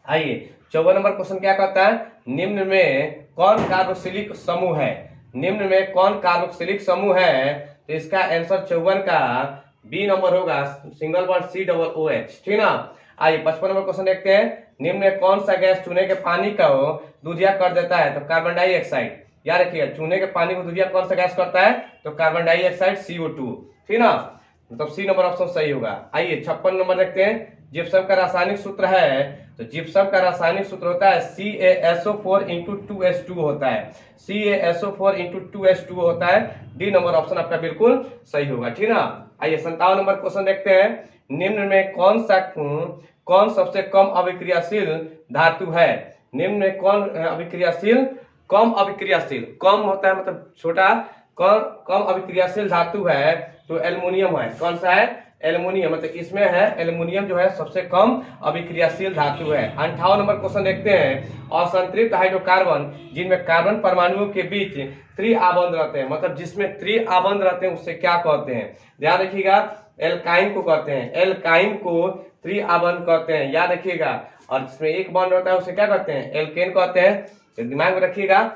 आइए 54 नंबर क्वेश्चन क्या कहता है? निम्न में कौन कार्बोक्सिलिक समूह है? निम्न में कौन कार्बोक्सिलिक समूह है? तो इसका आंसर 54 का बी नंबर होगा, सिंगल बॉन्ड COOH, ठीक ना। आइए 55 नंबर क्वेश्चन देखते हैं। निम्न में कौन सा गैस चूने के पानी को दूधिया कर देता है? तो कार्बन डाइऑक्साइड। याद रखिएगा, चूने के पानी को दूधिया कौन सा गैस करता है? तो कार्बन डाइऑक्साइड CO2, ठीक ना, मतलब सी नंबर ऑप्शन सही होगा। आइए 56 नंबर देखते हैं। जिप्सम का रासायनिक सूत्र है, तो जिप्सम का रासायनिक सूत्र होता है CaSO4 × 2H2 होता है, CaSO4 × 2H2 होता है। डी नंबर ऑप्शन आपका बिल्कुल सही होगा, ठीक ना। आइए 57 नंबर क्वेश्चन देखते हैं। निम्न में कौन सबसे कम अभिक्रियाशील धातु है? निम्न में कौन अभिक्रियाशील कम अभिक्रियाशील, कम होता है मतलब छोटा, कम अभिक्रियाशील धातु है तो एल्युमिनियम है। कौन सा है? एल्युमिनियम, मतलब इसमें है एल्युमिनियम जो है सबसे कम अभिक्रियाशील धातु है। 58 नंबर क्वेश्चन देखते हैं। असंतृप्त हाइड्रोकार्बन जिनमें कार्बन परमाणुओं के बीच त्रिआबंध रहते हैं, मतलब जिसमें त्रिआबंध रहते हैं उससे क्या कहते हैं? ध्यान रखिएगा, एल्काइन को कहते हैं, एल्काइन को त्रिआबंध कहते हैं, याद रखिएगा। और जिसमें एक बॉन्ड होता है उसे क्या कहते हैं? एल्केन कहते हैं, तो दिमाग में रखिएगा।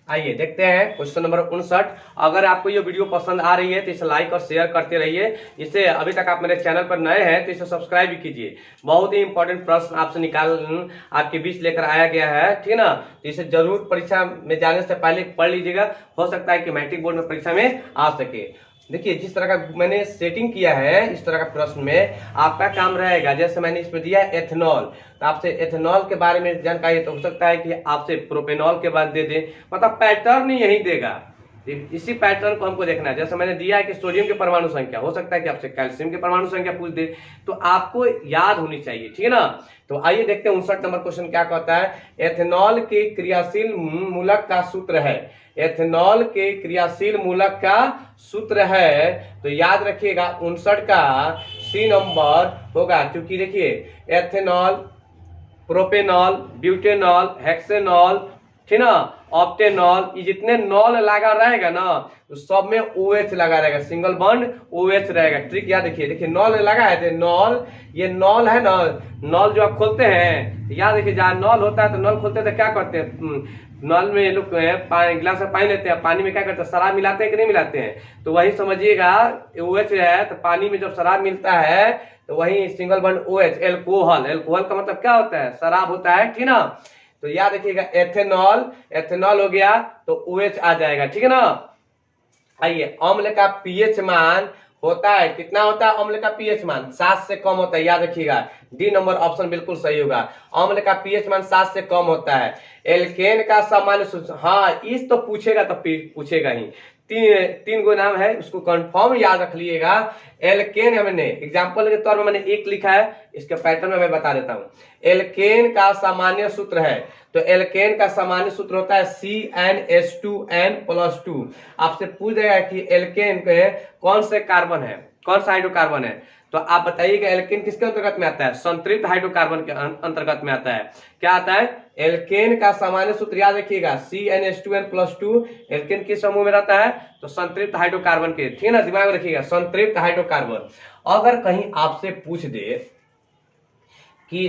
आइए देखते हैं क्वेश्चन नंबर 59। अगर आपको ये वीडियो पसंद आ रही है तो इसे लाइक और शेयर करते रहिए। इसे अभी तक आप मेरे चैनल पर नए हैं तो इसे सब्सक्राइब भी कीजिए। बहुत ही इंपॉर्टेंट प्रश्न आपसे निकाल आपके बीच लेकर आया गया है, ठीक है ना। तो इसे जरूर परीक्षा में जाने से पहले पढ़ लीजिएगा, हो सकता है कि मैट्रिक बोर्ड में परीक्षा में आ सके। देखिए जिस तरह का मैंने सेटिंग किया है इस तरह का प्रश्न में आपका काम रहेगा। जैसे मैंने इसमें दिया एथेनॉल, तो आपसे एथेनॉल के बारे में जानकारी, तो हो सकता है कि आपसे प्रोपेनॉल के बाद दे दे, मतलब पैटर्न यही देगा। इसी पैटर्न को हमको देखना है। जैसे मैंने दिया है कि सोडियम की परमाणु संख्या, हो सकता है कि आपसे कैल्शियम की परमाणु संख्या पूछ दे, तो आपको याद होनी चाहिए, ठीक है ना। तो आइए देखते हैं 59 नंबर क्वेश्चन क्या कहता है। एथेनॉल के क्रियाशील मूलक का सूत्र है, एथेनॉल के क्रियाशील मूलक का सूत्र है, तो याद रखिएगा 59 का सी नंबर होगा। क्योंकि देखिए एथेनॉल, प्रोपेनॉल, ब्यूटेनॉल, हेक्सेनॉल, ठीक ना, ऑप्टेनॉल, ये जितने नॉल लगा रहेगा ना तो सब में OH लगा रहेगा, सिंगल बॉन्ड OH रहेगा। ट्रिक याद देखिए, देखिए नॉल लगा है तो नॉल, ये नॉल है ना, नॉल जो आप खोलते हैं याद देखिए, जहाँ नॉल होता है तो नॉल खोलते हैं तो क्या करते हैं, नॉल में लोग गिलास में पानी लेते हैं, पानी में क्या करते हैं, शराब मिलाते हैं कि नहीं मिलाते हैं, तो वही समझिएगा OH है, तो पानी में जब शराब मिलता है तो वही single bond OH, alcohol, alcohol का मतलब क्या होता है, शराब होता है, ठीक ना। तो याद रखिएगा एथेनॉल, एथेनॉल हो गया तो OH आ जाएगा, ठीक है ना। आइए, अम्ल का पीएच मान होता है, कितना होता है अम्ल का पीएच मान, 7 से कम होता है, याद रखिएगा, डी नंबर ऑप्शन बिल्कुल सही होगा, अम्ल का पीएच मान 7 से कम होता है। एल्केन का सामान्य सूत्र, हाँ इस तो पूछेगा तो पूछेगा ही, तीन गो नाम है, उसको कंफर्म याद रख लीजिएगा। एल्केन हमने एग्जांपल के तौर पर मैंने एक लिखा है, इसके पैटर्न में मैं बता देता हूँ। एल्केन का सामान्य सूत्र है, तो एल्केन का सामान्य सूत्र होता है CnH2n+2। आपसे पूछ देगा कि एल्केन के कौन से कार्बन है, कौन सा हाइड्रोकार्बन है, तो आप बताइएगा एल्केन किसके अंतर्गत में आता है, संतृप्त हाइड्रोकार्बन के अंतर्गत में आता है। क्या आता है, एल्केन का सामान्य सूत्र याद रखिएगा CnH2n+2, एल्केन किस समूह में रहता है, तो संतृप्त हाइड्रोकार्बन के, ठीक है ना, दिमाग में रखिएगा संतृप्त हाइड्रोकार्बन। अगर कहीं आपसे पूछ दे कि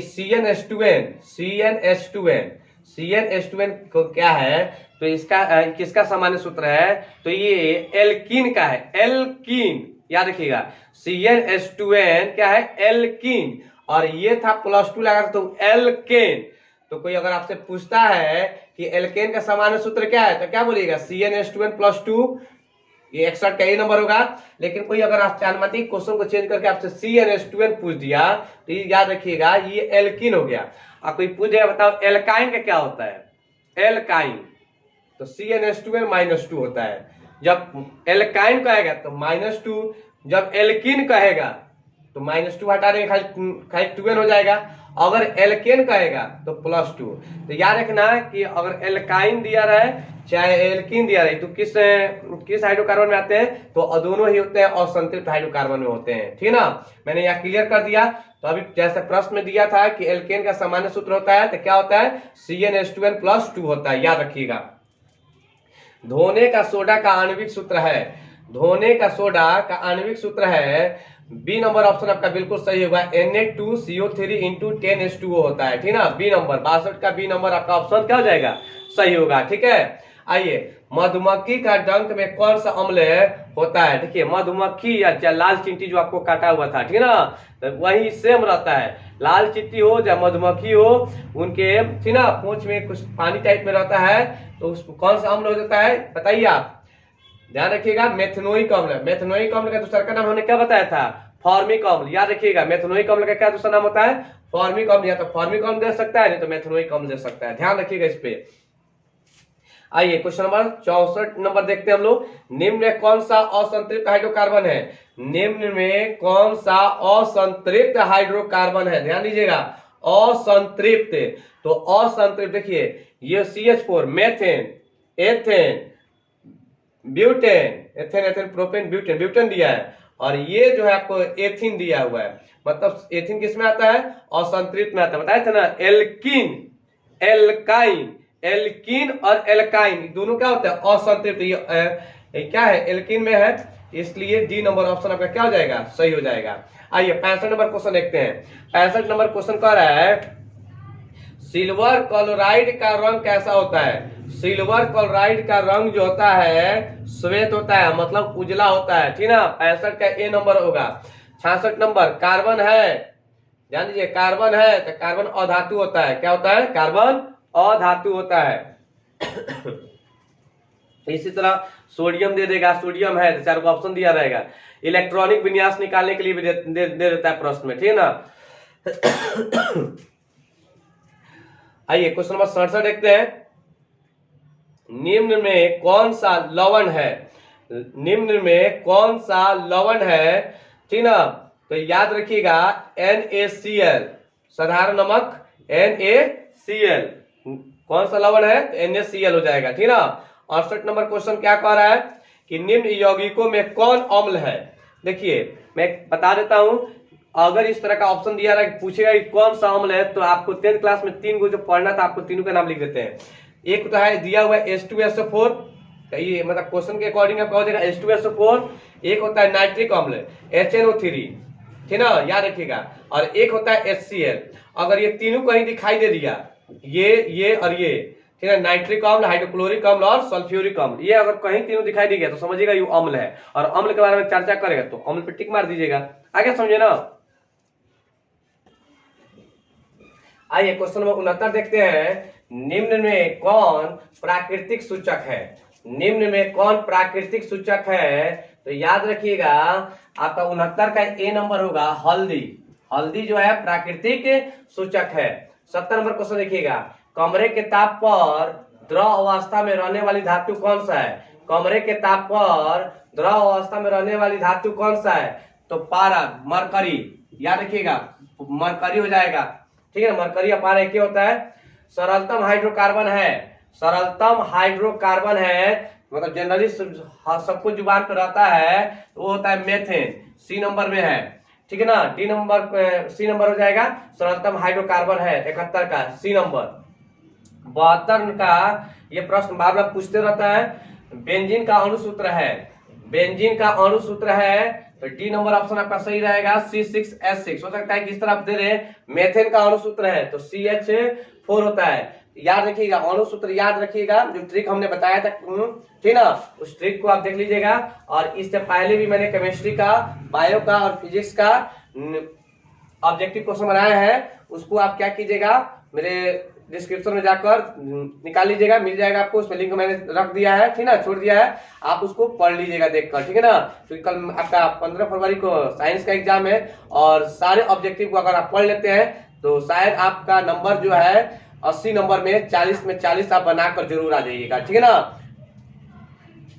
CnH2n को क्या है, तो इसका किसका सामान्य सूत्र है, तो ये एल्कीन का है, एल्कीन याद रखिएगा, CnH2n क्या है, एल्कीन, और ये था +2 लगा तो एल्केन। तो कोई अगर आपसे पूछता है कि एल्केन का सामान्य सूत्र क्या है, तो क्या बोलिएगा CnH2n+2, ये 61 का ये नंबर होगा। लेकिन कोई अगर आप चालमाती क्वेश्चन को चेंज करके आपसे CnH2n पूछ दिया तो ये याद रखिएगा ये एल्कीन हो गया। और कोई पूछ जाएगा बताओ एल्काइन का क्या होता है, एल्काइन, तो CnH2n-2 होता है। जब एल्काइन कहेगा तो -2, जब एल्कीन कहेगा तो -2 हटा देंगे, खाली 2n हो जाएगा। अगर एल्केन कहेगा तो +2। तो याद रखना कि अगर एल्काइन दिया रहे चाहे एल्कीन दिया रहे तो किस हाइड्रोकार्बन में आते हैं, तो दोनों ही होते हैं और संतृप्त हाइड्रोकार्बन में होते हैं, ठीक है ना। मैंने यहाँ क्लियर कर दिया। तो अभी जैसे प्रश्न में दिया था कि एल्केन का सामान्य सूत्र होता है, तो क्या होता है CnH2n+2 होता है, याद रखिएगा। धोने का सोडा का आणविक सूत्र है, धोने का सोडा का आणविक सूत्र है, बी नंबर ऑप्शन आपका बिल्कुल सही होगा, Na2CO3 × 10H2O होता है, ठीक ना। बी नंबर 62 का बी नंबर आपका ऑप्शन क्या हो जाएगा, सही होगा, ठीक है। आइए, मधुमक्खी का डंक में कौन सा अम्ल होता है, देखिए मधुमक्खी या लाल चींटी जो आपको काटा हुआ था, ठीक है ना, तो वही सेम रहता है, लाल चींटी हो या मधुमक्खी हो, उनके ठीक ना पूंछ में कुछ पानी टाइप में रहता है, तो कौन सा अम्ल हो जाता है बताइए आप, ध्यान रखिएगा, मेथनोइक अम्ल। मेथनोइक अम्ल का दूसरा का नाम हमने क्या बताया था, फॉर्मिक अम्ल, याद रखिएगा। मेथनोइक अम्ल का क्या दूसरा नाम होता है, फॉर्मिक अम्ल, या तो फॉर्मिक अम्ल दे सकता है नहीं तो मेथनोइक अम्ल दे सकता है, ध्यान रखिएगा इस पे। आइए क्वेश्चन नंबर 64 नंबर देखते हैं हम लोग। निम्न में कौन सा असंतृप्त हाइड्रोकार्बन है, निम्न में कौन सा असंतृप्त हाइड्रोकार्बन है, ध्यान दीजिएगा, असंतृप्त। तो असंतृप्त देखिए, ये CH4, methane, ethane, butane, ethane, ethane, propane, butane, butane दिया है, और ये जो है आपको एथिन दिया हुआ है, मतलब एथिन किस में आता है, असंतृप्त में आता है, बताया था ना। एल्कीन, एल्काइन, एल्कीन और एल्काइन दोनों क्या होता है, असंतृप्त। ये क्या है, एल्कीन में है, इसलिए डी नंबर ऑप्शन आपका क्या हो जाएगा, सही हो जाएगा। आइए 65 नंबर क्वेश्चन देखते हैं। 65 नंबर क्वेश्चन कह रहा है सिल्वर क्लोराइड का रंग कैसा होता है। सिल्वर क्लोराइड का रंग जो होता है श्वेत होता है, मतलब उजला होता है, ठीक ना। 65 का ए नंबर होगा। 66 नंबर कार्बन है, ध्यान दीजिए, कार्बन है तो कार्बन अधातु होता है, क्या होता है, कार्बन अधातु होता है। इसी तरह सोडियम दे देगा, सोडियम है तो 4 को ऑप्शन दिया रहेगा। इलेक्ट्रॉनिक विन्यास निकालने के लिए भी दे देता है प्रश्न में, ठीक है ना। आइए क्वेश्चन नंबर 67 देखते हैं। निम्न में कौन सा लवण है, निम्न में कौन सा लवण है, ठीक ना। तो याद रखिएगा NaCl, साधारण नमक NaCl, कौन सा लवण है, NaCl हो जाएगा, ठीक ना। 68 नंबर क्वेश्चन क्या कह रहा है कि निम्न यौगिकों में कौन अम्ल है। देखिए मैं बता देता हूं, अगर इस तरह का ऑप्शन दिया रहा है, पूछेगा कि कौन सा अम्ल है, तो आपको 10th क्लास में 3 को जो पढ़ना था, आपको तीनों का नाम लिख देते हैं। एक होता है दिया हुआ है H2SO4, ये मतलब क्वेश्चन के अकॉर्डिंग आपका हो जाएगा H2SO4, एक होता है नाइट्रिक अम्ल HNO3, ठीक ना, याद रखिएगा, और एक होता है HCl। अगर ये तीनों कहीं दिखाई दे दिया, ये और ये, ठीक है, नाइट्रिक अम्ल, हाइड्रोक्लोरिक अम्ल और सल्फ्यूरिक अम्ल, ये अगर कहीं तीनों दिखाई दे गया तो समझिएगा ये अम्ल है, और अम्ल के बारे में चर्चा करेगा तो अम्ल पे टिक मार दीजिएगा। आगे समझे ना। आइए क्वेश्चन नंबर 69 देखते हैं। निम्न में कौन प्राकृतिक सूचक है? निम्न में कौन प्राकृतिक सूचक है? तो याद रखिएगा आपका 69 का ए नंबर होगा हल्दी। हल्दी जो है प्राकृतिक सूचक है। 70 नंबर क्वेश्चन देखिएगा, कमरे के ताप पर द्रव अवस्था में रहने वाली धातु कौन सा है? कमरे के ताप पर द्रव अवस्था में रहने वाली धातु कौन सा है? तो पारा, मरकरी, याद रखिएगा मरकरी हो जाएगा, ठीक है। मरकरी या पारा एक ही होता है। सरलतम हाइड्रोकार्बन है, सरलतम हाइड्रोकार्बन है, मतलब जनरली सब कुछ जुबान पर रहता है, तो वो होता है मेथेन, सी नंबर में है, ठीक है ना। डी नंबर सी नंबर हो जाएगा, सरलतम हाइड्रोकार्बन है 71 का, सी नंबर। 72 का ये प्रश्न बार बार पूछते रहता है, बेंजीन का अणुसूत्र है, बेंजीन का अणुसूत्र है, तो डी नंबर ऑप्शन आपका सही रहेगा, C6H6। हो सकता है कि इस तरह आप दे रहे मेथेन का अणुसूत्र है तो CH4 होता है। याद रखिएगा अणुसूत्र, याद रखिएगा जो ट्रिक हमने बताया था, ठीक ना, उस ट्रिक को आप देख लीजिएगा। और इससे पहले भी मैंने केमिस्ट्री का, बायो का और फिजिक्स का ऑब्जेक्टिव क्वेश्चन बनाया है, उसको आप क्या कीजिएगा, मेरे डिस्क्रिप्शन में जाकर निकाल लीजिएगा, मिल जाएगा आपको, उसमें लिंक मैंने रख दिया है, ठीक ना, छोड़ दिया है, आप उसको पढ़ लीजिएगा देखकर, ठीक है ना। क्योंकि कल आपका 15 फरवरी को साइंस का एग्जाम है, और सारे ऑब्जेक्टिव को अगर आप पढ़ लेते हैं तो शायद आपका नंबर जो है 80 नंबर में 40 में 40 आप बनाकर जरूर आ जाइएगा, ठीक है ना।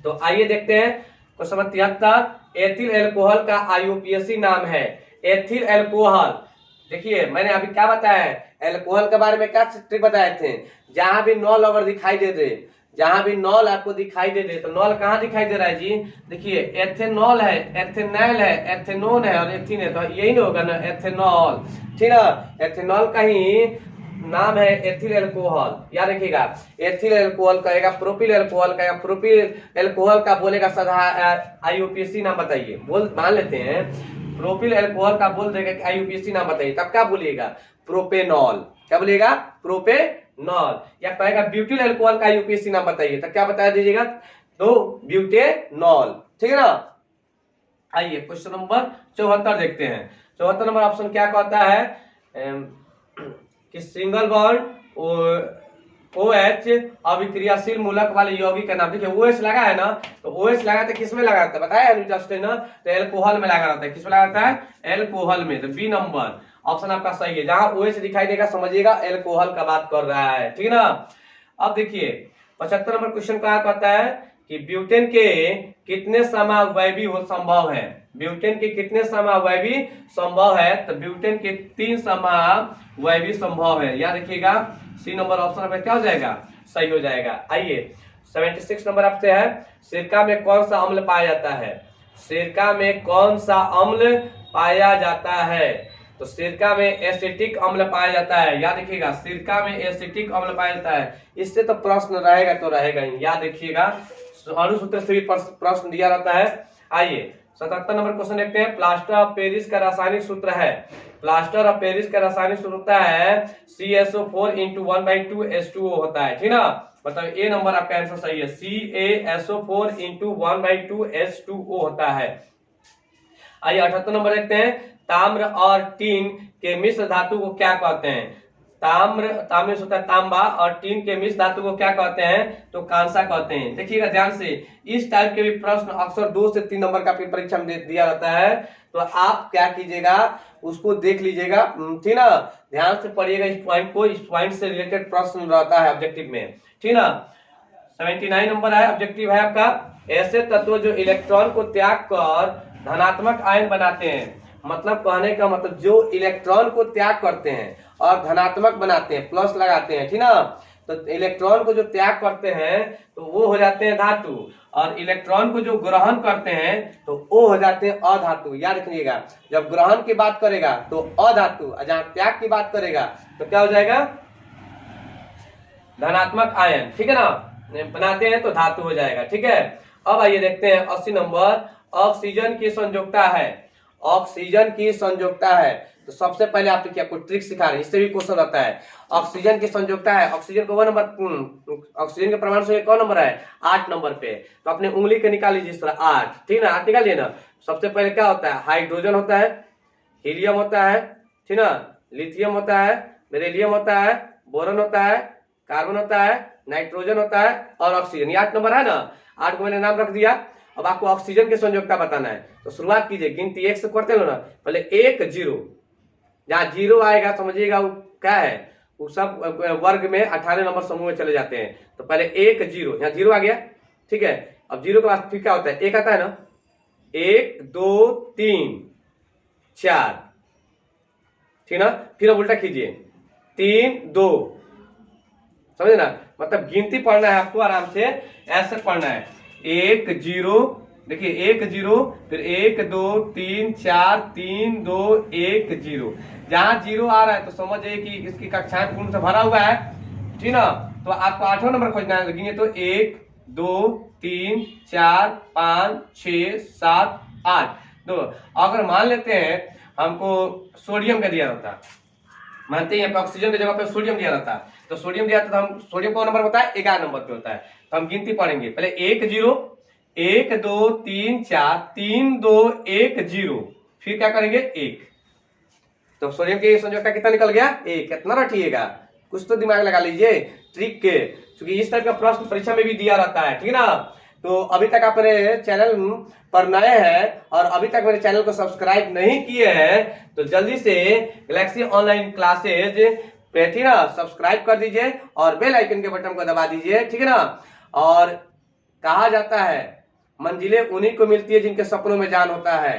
तो आइए देखते हैं क्वेश्चन नंबर 73। एथिल एल्कोहल का IUPAC नाम है। एथिल एल्कोहल, देखिए मैंने अभी क्या बताया है, एल्कोहल के बारे में क्या ट्रिक बताए थे, जहां भी नॉल अगर दिखाई दे दे, जहां भी नॉल आपको दिखाई दे दे, तो नॉल कहाँ दिखाई दे रहा है जी, देखिए एथेनॉल है, एथेनॉल है, एथेनोन है और एथिन है, तो यही ना होगा ना, एथेनॉल, ठीक ना। एथेनॉल का ही नाम है एथिल एल्कोहल, याद रखिएगा। एथिल एल्कोहल कहेगा, प्रोपिल एल्कोहल कहेगा, प्रोपिल एल्कोहल का बोलेगा सदा IUPAC नाम बताइए, बोल मान लेते हैं प्रोपिल एल्कोहल का बोल देगा कि IUPAC नाम बताइए, तब क्या बोलिएगा, प्रोपेनॉल, क्या बोलिएगा, प्रोपेनॉल। या कहेगा ब्यूटिल एल्कोहल का IUPAC नाम बताइए, तो क्या बता दीजिएगा, तो ब्यूटेनॉल, ठीक है ना। आइए क्वेश्चन नंबर 74 देखते हैं। 74 नंबर ऑप्शन क्या कहता है कि सिंगल बॉन्ड OH अभिक्रियाशील मूलक वाले यौगिक का नाम, देखिए OH लगा है ना, तो OH लगा तो किसमें लगा रहता है बताया जस्ट ना, तो एल्कोहल में लगा रहता है, किसमें लगा रहता है, एल्कोहल में, तो बी नंबर ऑप्शन आपका सही है। जहां OH दिखाई देगा समझिएगा एल्कोहल का बात कर रहा है, ठीक है ना। अब देखिए 75 नंबर क्वेश्चन क्या कहता है कि ब्यूटेन के कितने समावयवी संभव है, ब्यूटेन के कितने समावयवी संभव है, तो ब्यूटेन के 3 समावयवी संभव है, याद रखिएगा, सी नंबर ऑप्शन में क्या हो जाएगा, सही हो जाएगा। आइए 76 नंबर आपसे है, सिरका में कौन सा अम्ल पाया जाता है, सिरका में कौन सा अम्ल पाया जाता है, तो सिरका में एसिटिक अम्ल पाया जाता है, याद रखिएगा, सिरका में एसिटिक अम्ल पाया जाता है। इससे तो प्रश्न रहेगा तो रहेगा ही, याद रखिएगा, अणुसूत्र से भी प्रश्न दिया रहता है। आइए 77 नंबर क्वेश्चन देखते हैं, प्लास्टर ऑफ पेरिस का रासायनिक सूत्र है, प्लास्टर ऑफ पेरिस का रासायनिक सूत्र होता है CaSO4 × 1/2H2O होता है, ठीक ना, मतलब ए नंबर आपका आंसर सही है, CaSO4 × 1/2H2O होता है। आइए 78 नंबर देखते हैं, ताम्र और टीन के मिश्र धातु को क्या कहते हैं, ताम्र होता है तांबा, और टीन के मिश्र धातु को क्या कहते हैं, तो कांसा कहते हैं। देखिएगा ध्यान से, इस टाइप के भी प्रश्न अक्सर 2 से 3 नंबर का परीक्षा में दिया जाता है, तो आप क्या कीजिएगा, उसको देख लीजिएगा, ठीक ना, ध्यान से पढ़िएगा इस पॉइंट को, इस पॉइंट से रिलेटेड प्रश्न रहता है ऑब्जेक्टिव में, ठीक ना। 79 नंबर है ऑब्जेक्टिव है आपका, ऐसे तत्व जो इलेक्ट्रॉन को त्याग कर धनात्मक आयन बनाते हैं, मतलब कहने का मतलब जो इलेक्ट्रॉन को त्याग करते हैं और धनात्मक बनाते हैं, प्लस लगाते हैं, ठीक ना, तो इलेक्ट्रॉन को जो त्याग करते हैं तो वो हो जाते हैं धातु, और इलेक्ट्रॉन को जो ग्रहण करते हैं तो वो हो जाते हैं अधातु। याद रखिएगा, जब ग्रहण की बात करेगा तो अधातु, और जहां त्याग की बात करेगा तो क्या हो जाएगा, धनात्मक आयन, ठीक है ना, बनाते हैं तो धातु हो जाएगा, ठीक है। अब आइए देखते हैं 80 नंबर, ऑक्सीजन की संयोजकता है, ऑक्सीजन की संयोजकता है। तो सबसे पहले आप देखिए, आपको ट्रिक सिखा रहे हैं, इससे भी क्वेश्चन रहता है। ऑक्सीजन की संयोजकता है, ऑक्सीजन को 1 नंबर, ऑक्सीजन के परमाणु संख्या कौन नंबर है, 8 नंबर पे। तो अपने उंगली के निकाल लीजिए इस तरह 8, ठीक ना, 8 निकालिए ना। सबसे पहले क्या होता है, हाइड्रोजन होता है, हीलियम होता है, ठीक ना, लिथियम होता है, बेरिलियम होता है, बोरॉन होता है, कार्बन होता है, नाइट्रोजन होता है और ऑक्सीजन। ये 8 नंबर है ना, 8 को मैंने नाम रख दिया। अब आपको ऑक्सीजन की संयोजकता बताना है, तो शुरुआत कीजिए, गिनती 1 से करते हो ना, पहले 1 0, जहां 0 आएगा समझिएगा वो क्या है, वो सब वर्ग में 18 नंबर समूह में चले जाते हैं। तो पहले 1 0, यहाँ 0 आ गया, ठीक है। अब 0 के बाद फिर क्या होता है, 1 आता है ना, 1 2 3 4, ठीक ना। फिर अब उल्टा कीजिए, 3 2, समझे ना, मतलब गिनती पढ़ना है आपको आराम से, ऐसे पढ़ना है। 1 0, देखिए 1 0, फिर 1 2 3 4 3 2 1 0। जहां 0 आ रहा है तो समझिए कि इसकी कक्षाएं पूर्ण से भरा हुआ है, ठीक ना। तो आपको 8वां नंबर खोजना है, गिनिए तो 1 2 3 4 5 6 7 8 2। अगर मान लेते हैं हमको सोडियम का दिया रहता, मानते हैं ऑक्सीजन की जगह पे सोडियम दिया रहता, तो सोडियम दिया था, तो हम सोडियम कौन नंबर होता है, 11 नंबर पे होता है। तो हम गिनती पढ़ेंगे, पहले 1 0 1 2 3 4 3 2 1 0, फिर क्या करेंगे 1। तो सोडियम की संयोजकता कितना निकल गया, 1। कितना रखिएगा, कुछ तो दिमाग लगा लीजिए ट्रिक के, क्योंकि इस टाइप का प्रश्न परीक्षा में भी दिया रहता है, ठीक है ना। तो अभी तक आप मेरे चैनल पर नए हैं और अभी तक मेरे चैनल को सब्सक्राइब नहीं किए हैं, तो जल्दी से गैलेक्सी ऑनलाइन क्लासेज पे, ठीक ना, सब्सक्राइब कर दीजिए और बेल आइकन के बटन को दबा दीजिए, ठीक है ना। और कहा जाता है मंजिलें उन्हीं को मिलती है जिनके सपनों में जान होता है,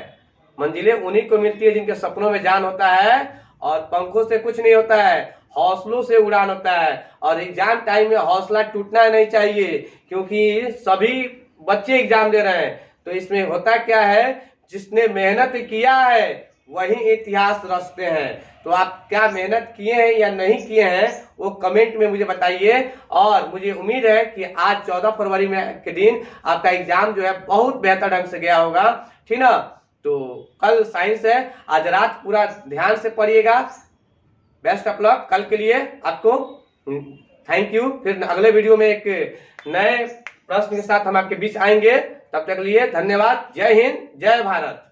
मंजिलें उन्हीं को मिलती है जिनके सपनों में जान होता है, और पंखों से कुछ नहीं होता है, हौसलों से उड़ान होता है। और एग्जाम टाइम में हौसला टूटना नहीं चाहिए, क्योंकि सभी बच्चे एग्जाम दे रहे हैं। तो इसमें होता क्या है, जिसने मेहनत किया है वही इतिहास रचते हैं। तो आप क्या मेहनत किए हैं या नहीं किए हैं वो कमेंट में मुझे बताइए। और मुझे उम्मीद है कि आज 14 फरवरी में के दिन आपका एग्जाम जो है बहुत बेहतर ढंग से गया होगा, ठीक ना। तो कल साइंस है, आज रात पूरा ध्यान से पढ़िएगा। बेस्ट ऑफ लक कल के लिए आपको, थैंक यू। फिर अगले वीडियो में एक नए प्रश्न के साथ हम आपके बीच आएंगे, तब तक लिए धन्यवाद। जय हिंद, जय भारत।